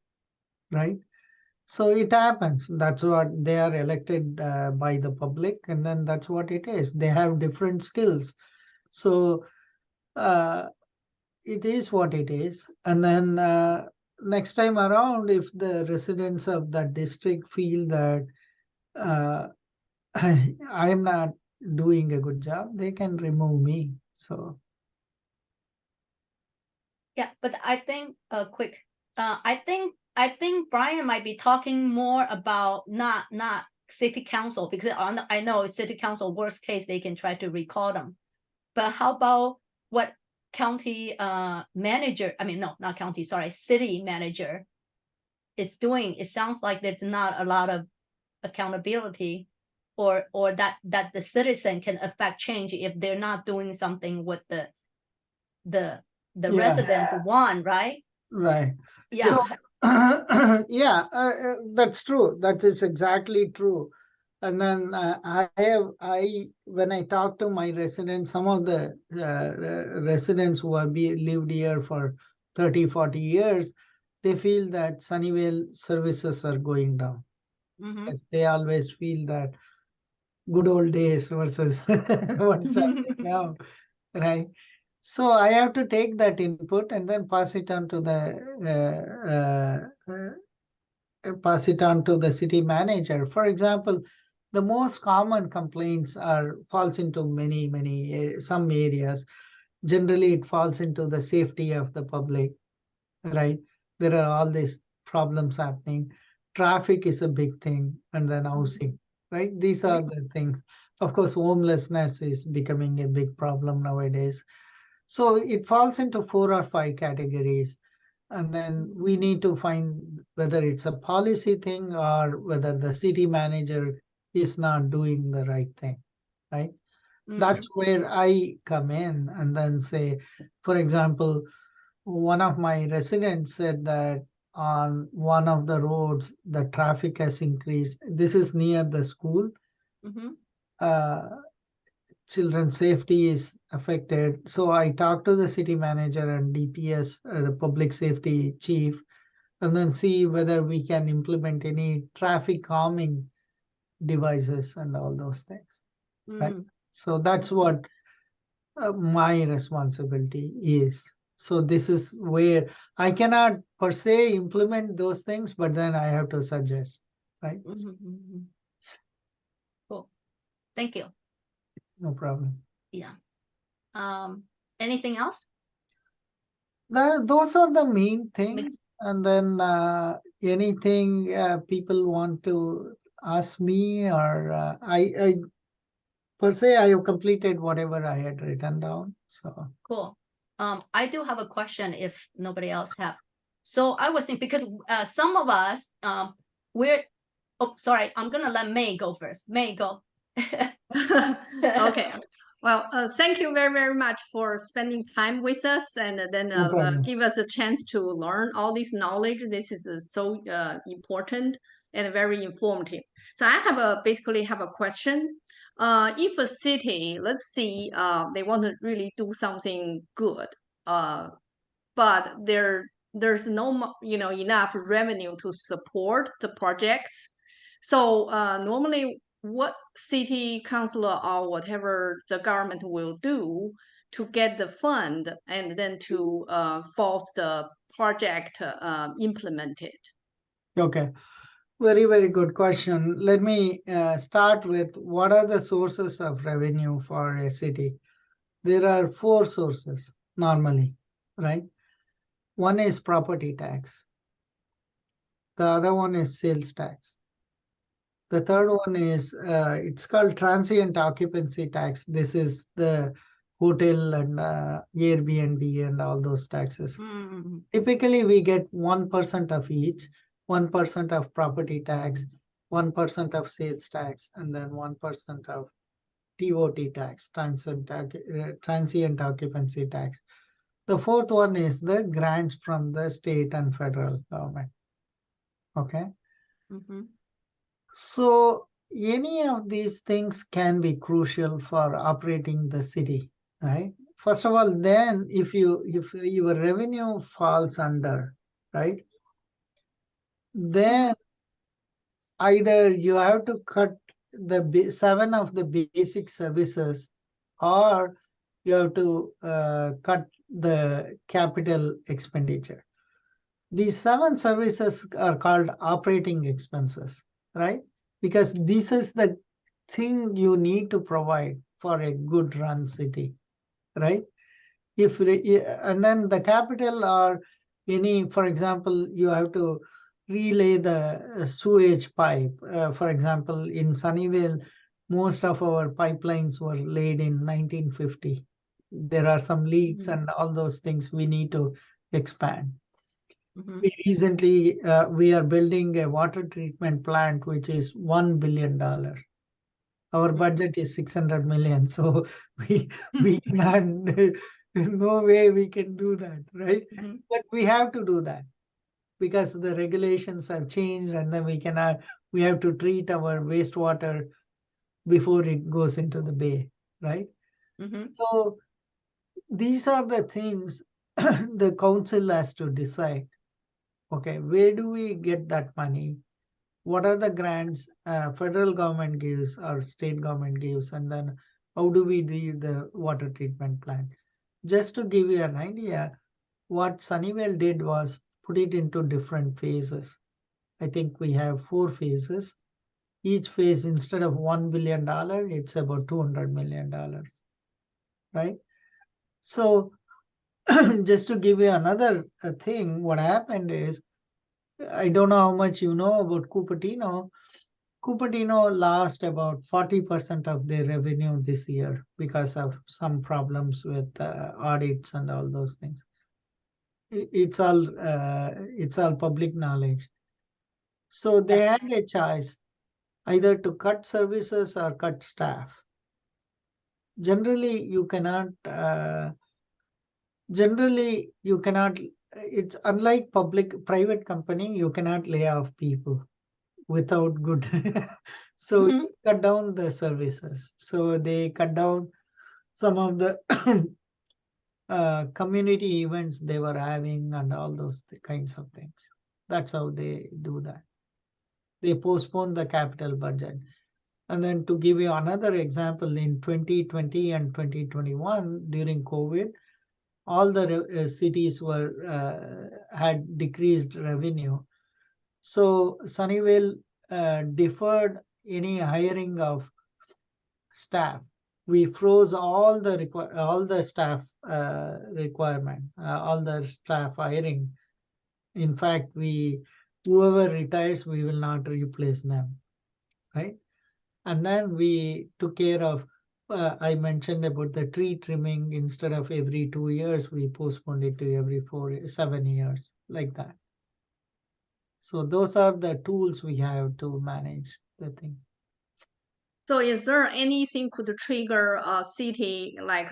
right? So it happens. That's what they are elected by the public, and then that's what it is. They have different skills. So it is what it is. And then next time around, if the residents of that district feel that I am not doing a good job, they can remove me. So Yeah, but I think quick. I think Brian might be talking more about not city council, because I know city council, worst case they can try to recall them. But how about what county manager? I mean, no, not county. Sorry, city manager is doing. It sounds like there's not a lot of accountability, or that the citizen can affect change if they're not doing something with the Yeah. residents want, right? right. Yeah. So, yeah, that's true. That is exactly true. And then when I talk to my residents, some of the residents who have lived here for 30, 40 years, they feel that Sunnyvale services are going down. Mhm. Yes, they always feel that good old days versus what's happening now, right? So I have to take that input and then pass it on to the city manager. For example, the most common complaints falls into some areas. Generally, it falls into the safety of the public, right? There are all these problems happening. Traffic is a big thing, and then housing, right? These are the things. Of course, homelessness is becoming a big problem nowadays. So it falls into 4 or 5 categories. And then we need to find whether it's a policy thing or whether the city manager is not doing the right thing, right? That's where I come in and then say, for example, one of my residents said that on one of the roads, the traffic has increased. This is near the school. Uh, children's safety is affected. So I talked to the city manager and DPS, the public safety chief, and then see whether we can implement any traffic calming devices and all those things, right? So that's what my responsibility is. So this is where I cannot per se implement those things, but then I have to suggest, right? Cool. Thank you. No problem. Yeah. Anything else? Those are the main things. And then anything people want to ask me, or I per se, I have completed whatever I had written down. So Cool. I do have a question if nobody else have. So I was thinking, because some of us, sorry, I'm gonna let May go first. May, go. Okay. Well, thank you very, very much for spending time with us, and then No problem. give us a chance to learn all this knowledge. This is so important and very informative. So I basically have a question. If a city, let's see, they want to really do something good, but there's no enough revenue to support the projects. So normally, what city councilor or whatever the government will do to get the fund and then to force the project implemented? Okay. Very, very good question. Let me start with what are the sources of revenue for a city? There are 4 sources normally, right? One is property tax. The other one is sales tax. The third one is, it's called transient occupancy tax. This is the hotel and Airbnb and all those taxes. Typically, we get 1% of each, 1% of property tax, 1% of sales tax, and then 1% of TOT tax, transient occupancy tax. The fourth one is the grants from the state and federal government. Okay. So any of these things can be crucial for operating the city, right? First of all, then if your revenue falls under, right, then either you have to cut the 7 of the basic services, or you have to cut the capital expenditure. These 7 services are called operating expenses, right? Because this is the thing you need to provide for a good run city, right? And then the capital or any, for example, you have to relay the sewage pipe. For example, in Sunnyvale, most of our pipelines were laid in 1950. There are some leaks and all those things we need to expand. We recently, we are building a water treatment plant, which is $1 billion. Our budget is 600 million. So we cannot, no way we can do that, right? But we have to do that because the regulations have changed, and then we have to treat our wastewater before it goes into the bay, right? So these are the things the council has to decide. Okay, where do we get that money? What are the grants federal government gives or state government gives? And then how do we do the water treatment plant? just to give you an idea, what Sunnyvale did was put it into different phases. I think we have 4 phases. Each phase, instead of $1 billion, it's about $200 million, right? So just to give you another thing, what happened is, I don't know how much you know about Cupertino. Cupertino lost about 40% of their revenue this year because of some problems with audits and all those things. It's all public knowledge. So they had a choice either to cut services or cut staff. Generally, you cannot. It's unlike private company. You cannot lay off people without good. So Mhm. you cut down the services. So they cut down some of the community events they were having and all those kinds of things. That's how they do that. They postpone the capital budget. And then to give you another example, in 2020 and 2021, during COVID, all the cities had decreased revenue. So Sunnyvale deferred any hiring of staff. We froze all the staff requirement, all the staff hiring. In fact, whoever retires, we will not replace them, right? And then we took care of. I mentioned about the tree trimming. Instead of every 2 years, we postponed it to every 7 years, like that. So those are the tools we have to manage the thing. So is there anything could trigger a city like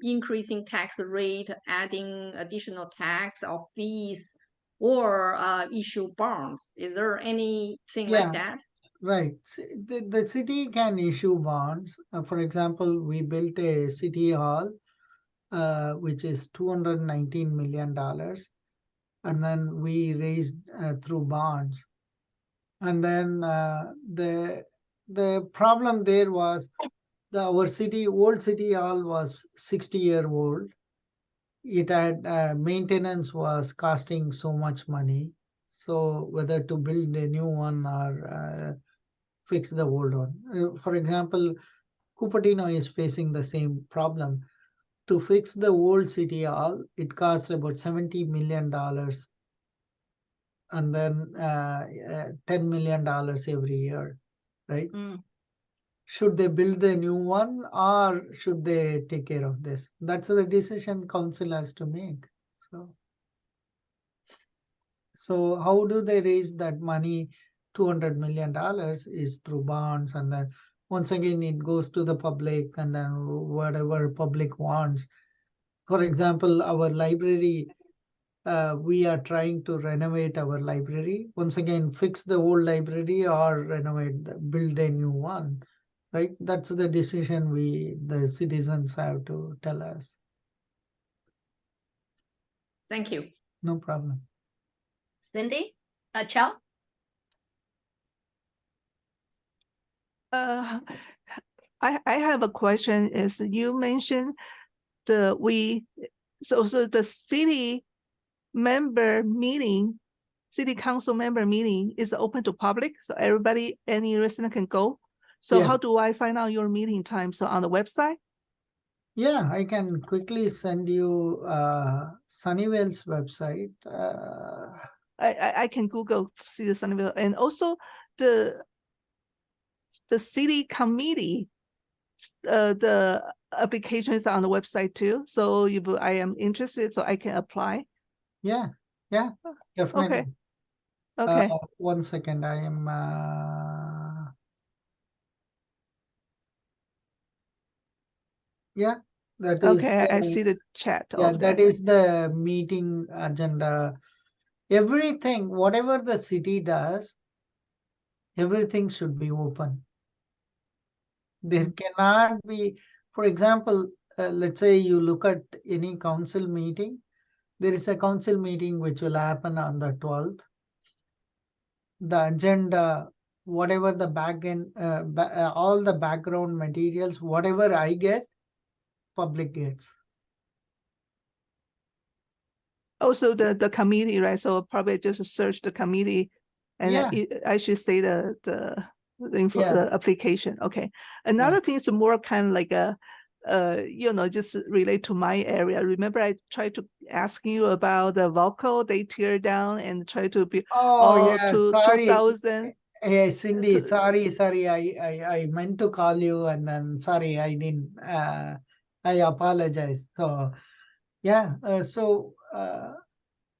increasing tax rate, adding additional tax or fees, or issue bonds? Is there anything Yeah. like that? Right. The city can issue bonds. For example, we built a city hall, which is $219 million. And then we raised through bonds. And then the problem there was our old city hall was 60-year-old. It had maintenance was costing so much money. So whether to build a new one or fix the old one. For example, Cupertino is facing the same problem. To fix the old city hall, it costs about $70 million, and then $10 million every year, right? Mm. Should they build a new one or should they take care of this? That's the decision council has to make. So how do they raise that money? $200 million is through bonds, and then once again it goes to the public, and then whatever public wants. For example, our library, we are trying to renovate our library. Once again, fix the old library or build a new one, right? That's the decision the citizens have to tell us. Thank you. No problem. Cindy, Chow? I have a question. Is you mentioned so the city council member meeting is open to public, so any resident can go. So how Yes. do I find out your meeting time? So on the website? Yeah, I can quickly send you Sunnyvale's website. I can Google see the Sunnyvale, and also the city committee. The application is on the website too. So if I am interested, so I can apply. Yeah, definitely. Okay. 1 second, I am. Yeah, that is. Okay, I see the chat. Yeah, that is the meeting agenda. Everything, whatever the city does, everything should be open. There cannot be, for example, let's say you look at any council meeting. There is a council meeting which will happen on the 12th. The agenda, whatever the back end, all the background materials, whatever I get, public gets. also the committee, right? So probably just search the committee, and Yeah. I should say the Yeah. the application. Okay. Another thing is more kind of like a just relate to my area. Remember, I tried to ask you about the Valco they tear down and try to be Oh, yeah, to sorry. 2000. Hey, Cindy, to- sorry. I meant to call you and then sorry, I didn't. I apologize. So, yeah.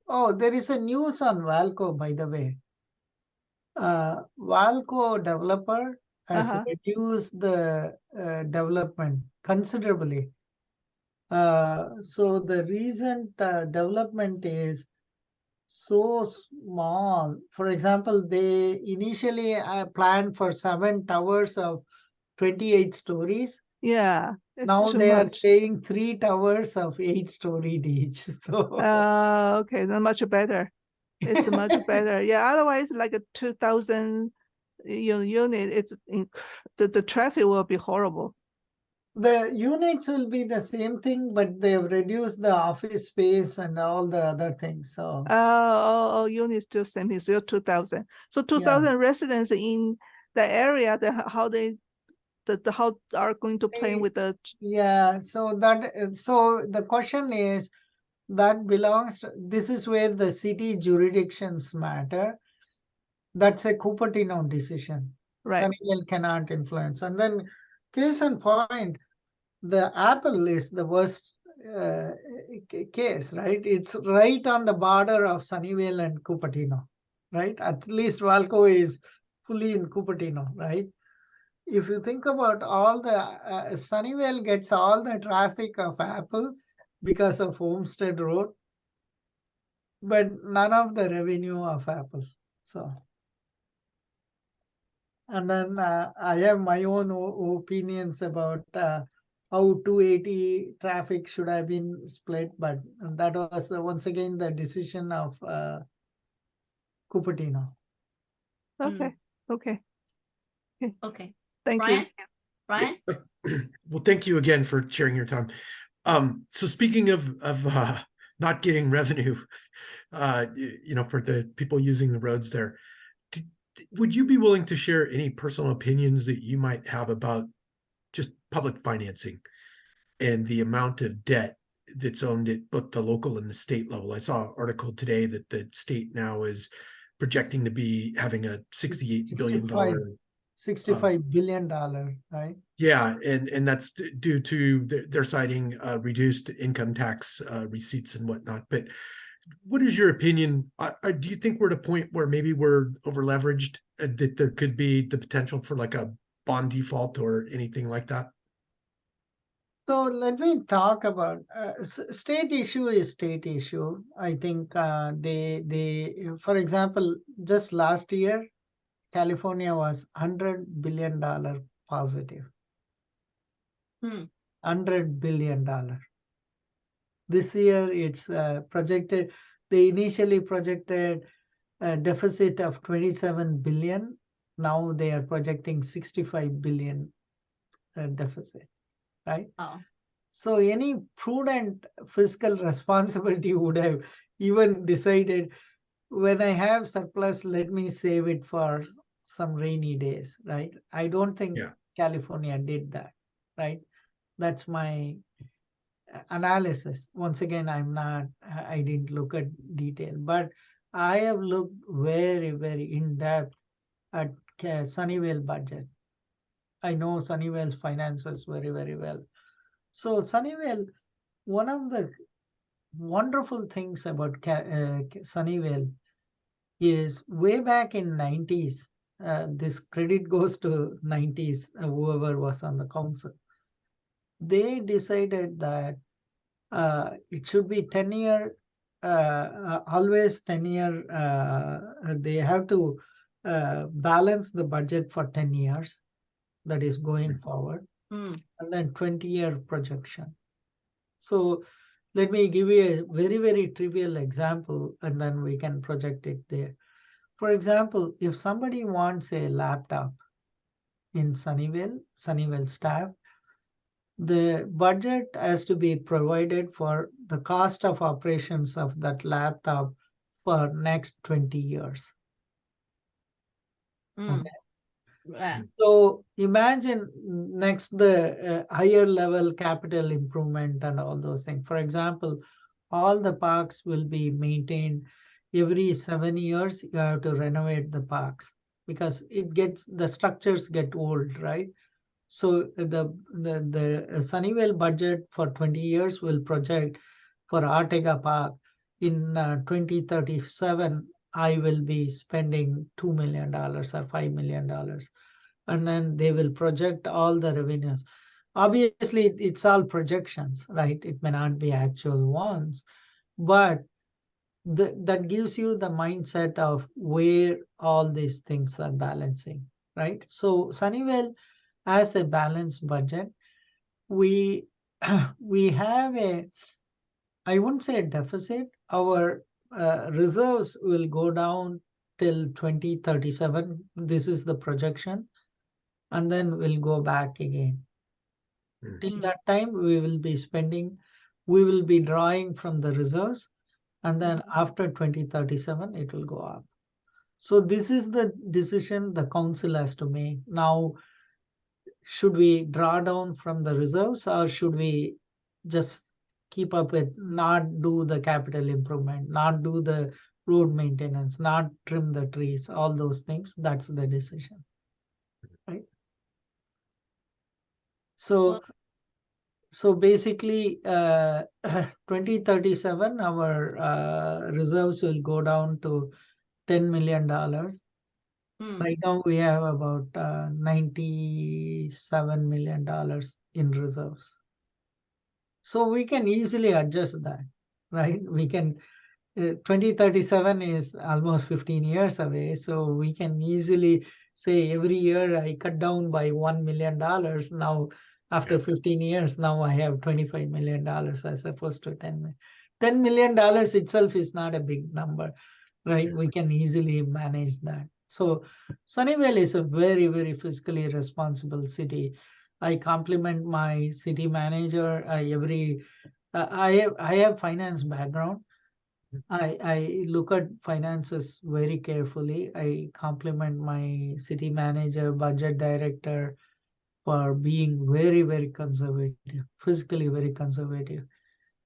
Oh, there is a news on Valco, by the way. Valco developer has reduced the development considerably. So the recent development is so small. For example, they initially planned for 7 towers of 28 stories. Yeah, it's Now too they are much. saying 3 towers of 8-storied each. So Okay, not much better. It's much better. Yeah, otherwise like a 2000 unit, it's the traffic will be horrible. the units will be the same thing, but they've reduced the office space and all the other things. So Oh, units still same thing, still 2000. So 2000 residents in the area, how they how are going to play See, with the yeah, so the question is that belongs to, this is where the city jurisdictions matter. That's a Cupertino decision. right. Sunnyvale cannot influence. And then case in point, the Apple is the worst case, right? It's right on the border of Sunnyvale and Cupertino, right? At least Valco is fully in Cupertino, right? If you think about all the Sunnyvale gets all the traffic of Apple because of Homestead Road, but none of the revenue of Apple. So, and then I have my own opinions about how 280 traffic should have been split, but that was once again the decision of Cupertino. Okay. Okay. Okay. Thank Brian? you. Brian? Well, thank you again for sharing your time. So speaking of not getting revenue, for the people using the roads there, would you be willing to share any personal opinions that you might have about just public financing and the amount of debt that's owned at both the local and the state level? I saw an article today that the state now is projecting to be having a $68 billion $65 billion, right? Yeah, and that's due to they're citing reduced income tax receipts and whatnot. But what is your opinion? Do you think we're at a point where maybe we're over leveraged, that there could be the potential for like a bond default or anything like that? So let me talk about state issue is state issue. I think for example, just last year, California was $100 billion positive. $100 billion. This year it's projected, they initially projected a deficit of 27 billion. Now they are projecting 65 billion deficit, right? Oh. So any prudent fiscal responsibility would have even decided, when I have surplus, let me save it for some rainy days, right? I don't think California did that, right? That's my analysis. Once again, I didn't look at detail, but I have looked very, very in depth at Sunnyvale budget. I know Sunnyvale's finances very, very well. So Sunnyvale, one of the wonderful things about Sunnyvale is way back in 90s, this credit goes to 90s, whoever was on the council. They decided that it should be 10-year, always 10-year. They have to balance the budget for 10 years, that is going forward, and then 20-year projection. So let me give you a very, very trivial example, and then we can project it there. For example, if somebody wants a laptop in Sunnyvale staff, the budget has to be provided for the cost of operations of that laptop for next 20 years. Mm. Okay. Yeah. So imagine next the higher level capital improvement and all those things. For example, all the parks will be maintained every 7 years. You have to renovate the parks because the structures get old, right? So the Sunnyvale budget for 20 years will project for Ortega Park in 2037. I will be spending $2 million or $5 million, and then they will project all the revenues. Obviously, it's all projections, right? It may not be actual ones, but that gives you the mindset of where all these things are balancing, right? So Sunnyvale has a balanced budget. We we have I wouldn't say a deficit. Our reserves will go down till 2037. This is the projection, and then we'll go back again. Till Mm. that time, we will be drawing from the reserves, and then after 2037, it will go up. So this is the decision the council has to make. Now, should we draw down from the reserves, or should we just keep up with not do the capital improvement, not do the road maintenance, not trim the trees, all those things? That's the decision, right? So Well, so basically 2037 our reserves will go down to $10 million. mm. Right now we have about $97 million in reserves. So we can easily adjust that, right? We can 2037 is almost 15 years away. So we can easily say every year I cut down by $1 million. Now, after 15 years, now I have $25 million as opposed to 10 million. $10 million itself is not a big number, right? Yeah. We can easily manage that. So Sunnyvale is a very, very fiscally responsible city. I compliment my city manager. I have finance background. I look at finances very carefully. I compliment my city manager, budget director for being very, very conservative, physically very conservative.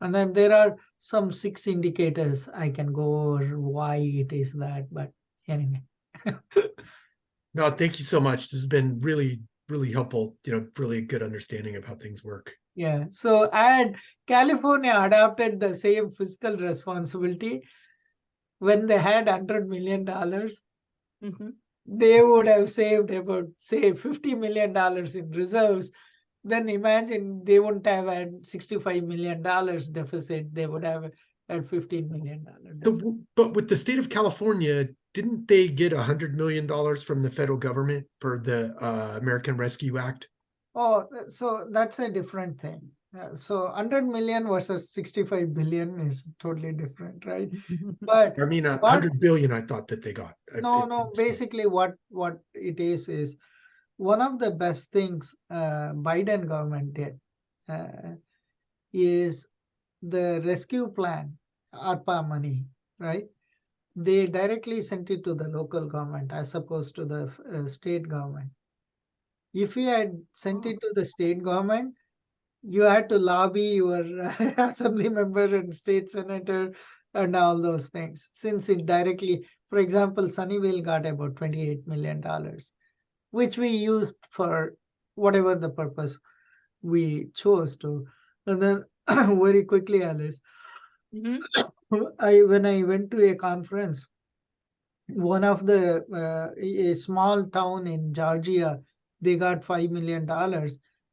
And then there are some 6 indicators I can go over why it is that, but anyway. No, thank you so much. This has been really, really helpful, really good understanding of how things work. Yeah. So California adopted the same fiscal responsibility when they had $100 million. Mhm. They would have saved about, say, $50 million in reserves. Then imagine they wouldn't have had $65 million deficit. They would have had $15 million deficit. So, but with the state of California, didn't they get $100 million from the federal government for the American Rescue Act? Oh, so that's a different thing. So 100 million versus 65 billion is totally different, right? But I mean, 100 billion, I thought that they got. no. Basically, what it is one of the best things Biden government did is the rescue plan, ARPA money, right? They directly sent it to the local government as opposed to the state government. If you had sent it to the state government, you had to lobby your assembly member and state senator and all those things. Since it directly, for example, Sunnyvale got about $28 million, which we used for whatever the purpose we chose to. And then very quickly, Alice, Mhm. when I went to a conference, one of the a small town in Georgia, they got $5 million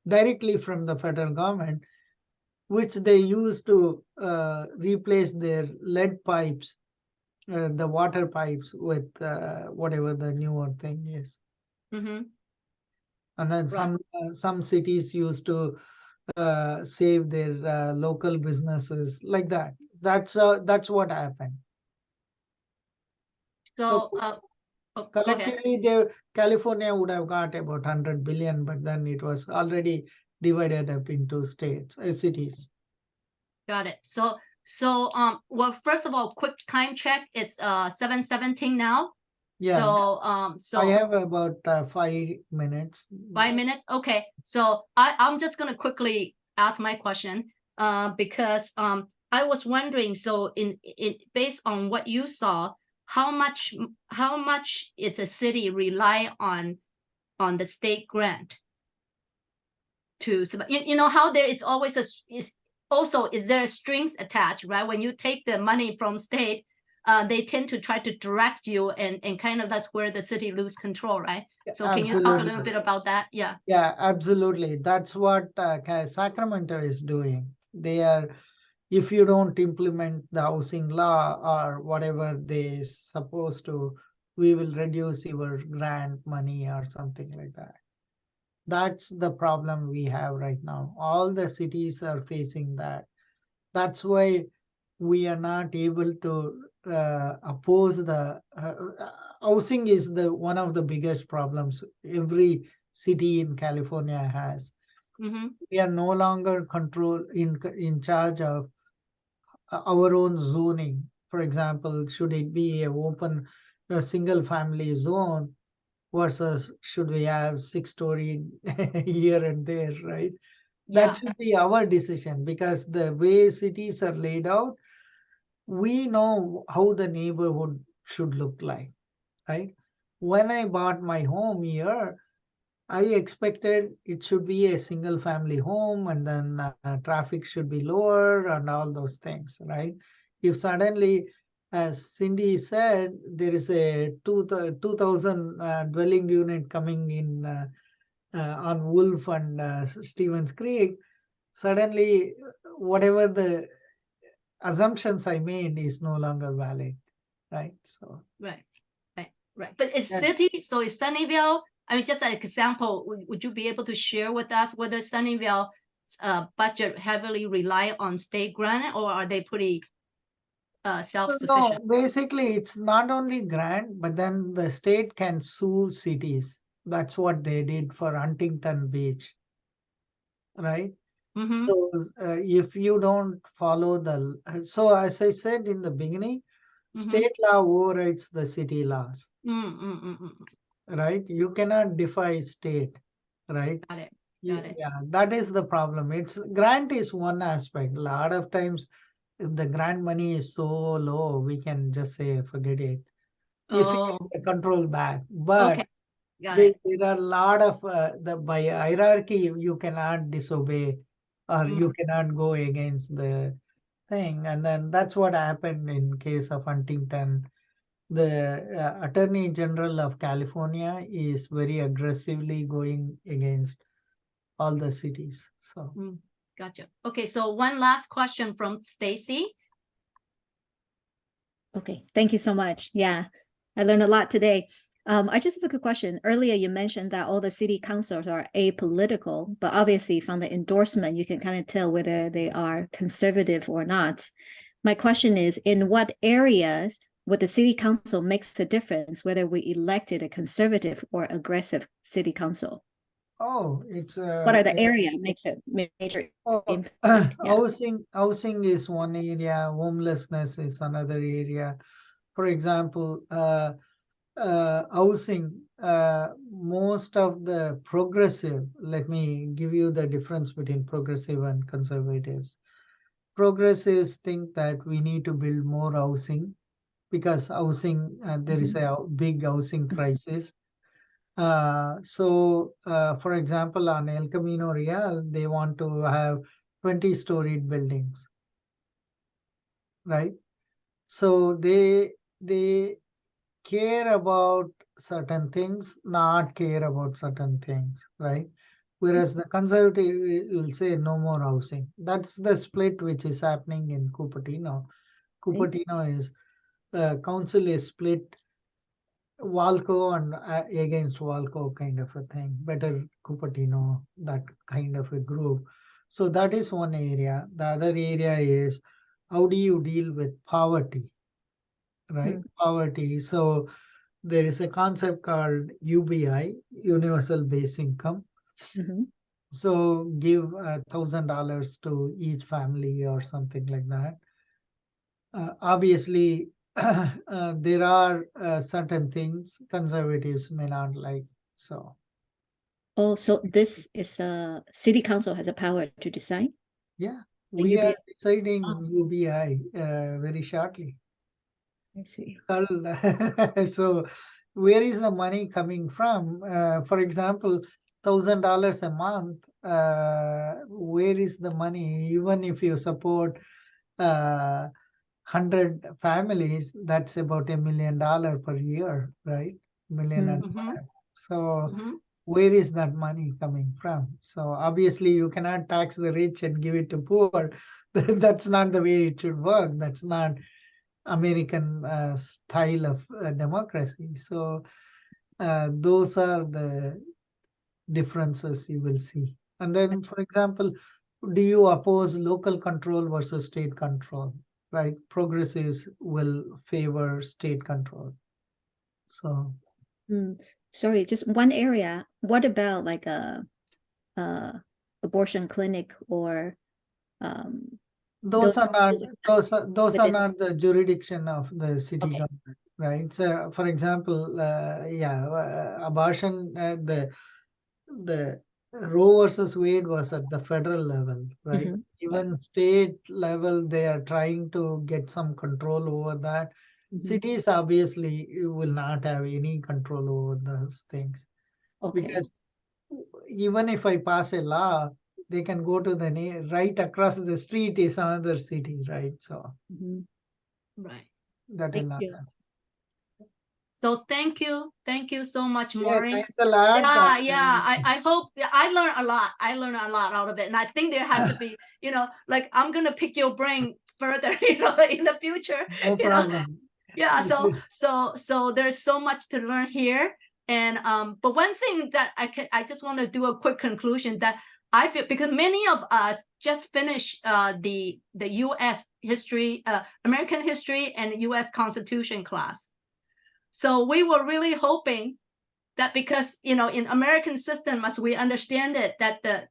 directly from the federal government, which they used to replace their lead pipes, the water pipes with whatever the newer thing is. Mhm. And then Right. some cities used to save their local businesses like that. That's what happened. So, oh, go ahead. Collectively, California would have got about 100 billion, but then it was already divided up into states, cities. Got it. So well, first of all, quick time check. It's 7:17 now. Yeah. So I have about 5 minutes. 5 minutes. Okay. So I'm just gonna quickly ask my question. Because I was wondering. So in based on what you saw, how much is a city rely on the state grant to you know how there is always is there strings attached, right? When you take the money from state, they tend to try to direct you, and kind of that's where the city lose control, right? So can you talk a little bit about that? Yeah. Yeah, absolutely. That's what Sacramento is doing. They are, if you don't implement the housing law or whatever they supposed to, we will reduce your grant money or something like that. That's the problem we have right now. All the cities are facing that. That's why we are not able to oppose the housing is the one of the biggest problems every city in California has. Mm-hmm. We are no longer in charge of our own zoning. For example, should it be a single family zone versus should we have 6-story here and there, right? Yeah. That should be our decision, because the way cities are laid out, we know how the neighborhood should look like, right? When I bought my home here, I expected it should be a single family home, and then traffic should be lower and all those things, right? If suddenly, as Cindy said, there is a 2,000 dwelling unit coming in on Wolf and Stevens Creek, suddenly whatever the assumptions I made is no longer valid, right? So Right. But it's Yeah. city, so it's Sunnyvale. I mean, just an example, would you be able to share with us whether Sunnyvale budget heavily rely on state grant, or are they pretty no, self-sufficient? basically it's not only grant, but then the state can sue cities. That's what they did for Huntington Beach, right? Mm-hmm. So if you don't follow so as I said in the beginning, state law overrides the city laws, right? You cannot defy state, right? Got it. Yeah, that is the problem. It's grant is one aspect. A lot of times, if the grant money is so low, we can just say forget it. If we Oh, get the control back, but okay. Got it. there are a lot of by hierarchy you cannot disobey, or you cannot go against the thing, and then that's what happened in case of Huntington. The Attorney General of California is very aggressively going against all the cities. So Gotcha. Okay, so one last question from Stacy. Okay, thank you so much. Yeah, I learned a lot today. I just have a quick question. Earlier, you mentioned that all the city councils are apolitical, but obviously from the endorsement, you can kind of tell whether they are conservative or not. My question is, in what areas would the city council makes a difference whether we elected a conservative or aggressive city council? oh, it's What are the area makes it major? housing is one area, homelessness is another area. For example, housing, most of the progressive, let me give you the difference between progressive and conservatives. Progressives think that we need to build more housing because housing, there is a big housing crisis. For example, on El Camino Real, they want to have 20-storied buildings, right? So they care about certain things, not care about certain things, right? Whereas the conservative will say no more housing. That's the split which is happening in Cupertino. Cupertino is council is split, Walco and against Walco kind of a thing. Better Cupertino, that kind of a group. So that is one area. The other area is how do you deal with poverty, right? Poverty. So there is a concept called UBI, Universal Basic Income. So give $1,000 to each family or something like that. Obviously, there are certain things conservatives may not like. So Oh, so this is a city council has a power to decide? yeah, The we are UBI. deciding Oh. UBI very shortly. I see. So where is the money coming from? For example, $1,000 a month. Where is the money? Even if you support 100 families, that's about $1 million per year, right? Million and Mhm. five. So Mhm. where is that money coming from? So obviously you cannot tax the rich and give it to poor. That's not the way it should work. That's not American style of democracy. So those are the differences you will see. And then, for example, do you oppose local control versus state control? Right? Progressives will favor state control. So Sorry, just one area. What about like a abortion clinic or those are not those are within- not the jurisdiction of the city Okay. government, right? So, for example, abortion the Roe versus Wade was at the federal level, right? Mhm. Even state level, they are trying to get some control over that. Mhm. Cities obviously will not have any control over those things Okay. because even if I pass a law, they can go to the right across the street is another city, right? So Mhm. Right. that will Thank not you. happen. So thank you so much, Yeah, Maury. thanks a lot. Yeah. I hope I learned a lot. I learned a lot out of it, and I think there has to be, like I'm gonna pick your brain further, in the future. No problem. Yeah. So there's so much to learn here, and but one thing that I just want to do a quick conclusion that I feel, because many of us just finished the U.S. history, American history, and U.S. Constitution class. So we were really hoping that, because in American system, as we understand it, that the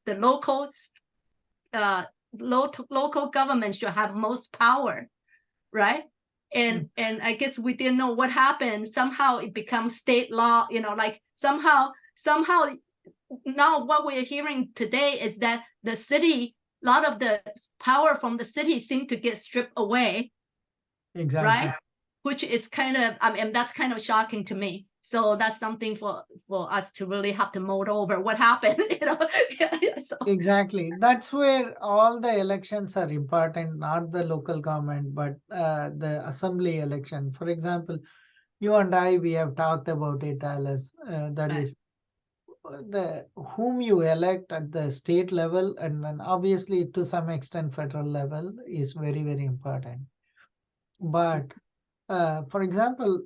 local government should have most power, right? And I guess we didn't know what happened. Somehow it becomes state law, like somehow now what we're hearing today is that the city, a lot of the power from the city seem to get stripped away, Exactly. right? Which is kind of, that's kind of shocking to me. So that's something for us to really have to mold over what happened, so. Exactly. That's where all the elections are important, not the local government, but the assembly election. For example, you and I, we have talked about it, Alice. That Right. is the whom you elect at the state level, and then obviously to some extent federal level is very, very important. But for example,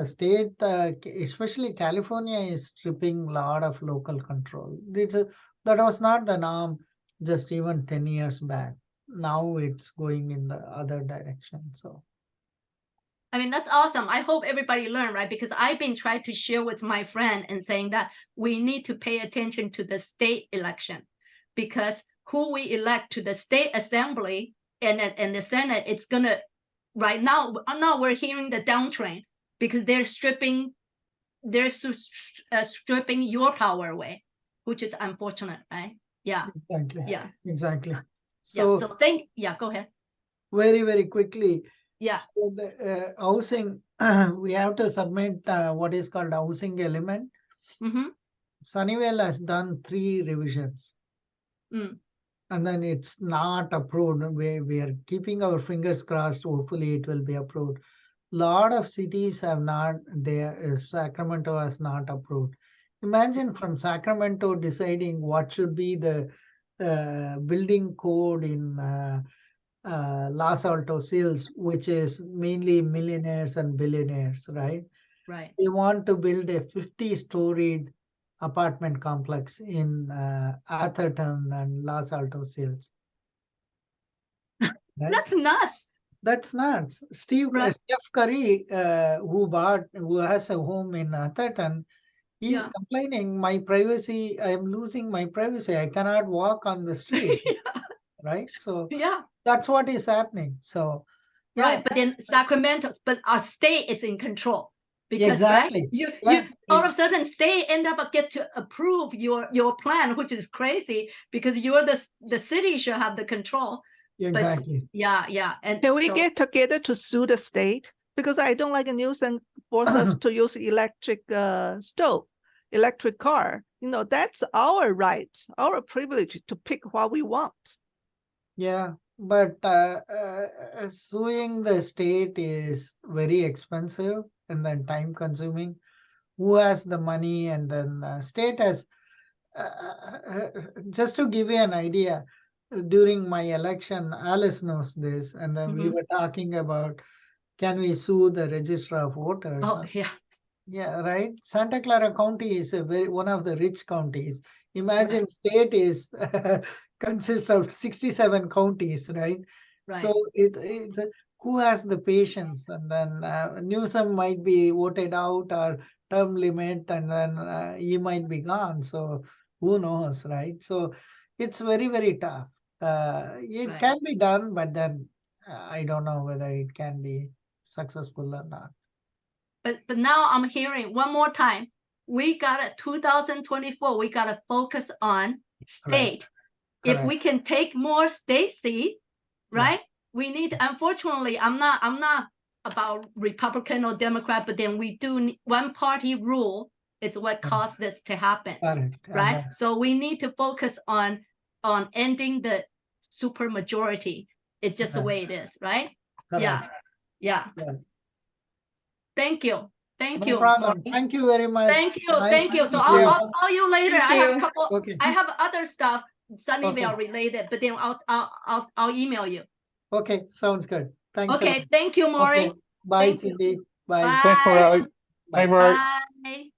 state, especially California, is stripping a lot of local control. That was not the norm just even 10 years back. Now it's going in the other direction. So, That's awesome. I hope everybody learned, right? Because I've been trying to share with my friend and saying that we need to pay attention to the state election, because who we elect to the state assembly and the Senate, it's gonna, right now we're hearing the downtrend, because they're stripping your power away, which is unfortunate, right? Yeah. exactly. Yeah. Exactly. So So, go ahead. very, very quickly. Yeah. So the housing, we have to submit what is called housing element. Mm-hmm. Sunnyvale has done 3 revisions. And then it's not approved. We are keeping our fingers crossed. Hopefully, it will be approved. Lot of cities have not. Sacramento has not approved. Imagine from Sacramento deciding what should be the building code in Los Altos Hills, which is mainly millionaires and billionaires, right? Right. They want to build a 50-storied apartment complex in Atherton and Los Altos Hills. Right? That's nuts. That's nuts. Right. Steph Curry, who has a home in Atherton, He is Yeah. complaining, my privacy, I am losing my privacy. I cannot walk on the street, right? So Yeah, that's what is happening. So right. But in Sacramento, but our state is in control. Because exactly. right, you Yeah, all of a sudden state end up get to approve your plan, which is crazy because you're the city should have the control. exactly. But yeah. And Can we so- get together to sue the state? Because I don't like a nuisance force us to use electric stove, electric car. You know, that's our right, our privilege to pick what we want. Yeah, but suing the state is very expensive and then time consuming. Who has the money? And then state has, just to give you an idea, during my election, Alice knows this, and then we Mhm. were talking about, can we sue the Register of Voters? Oh yeah. Yeah, right. Santa Clara County is one of the rich counties. Imagine state is consists of 67 counties, right? Right. So who has the patience? And then Newsom might be voted out or term limit, and then he might be gone. So who knows, right? So it's very, very tough. It Right. can be done, but then I don't know whether it can be successful or not. But now I'm hearing one more time. We got it 2024. We got to focus on state. If we can take more state seat, right? We need. Unfortunately, I'm not about Republican or Democrat, but then we do one party rule. It's what caused this to happen, right? So we need to focus on ending the super majority. It's just the way it is, right? Correct. Yeah. Thank you. Thank No you. problem. Maureen. Thank you very much. Thank you. Nice Thank you. So meeting you. I'll call you later. Thank I have a you. couple. Okay. I have other stuff Sunnyvale related, but then I'll email you. Okay, sounds good. Thanks. a Okay. lot. Thank you, Maureen. Okay. Bye, Thank you. Cindy. Bye. Bye. Thanks, Murali. Bye, Murali. Bye.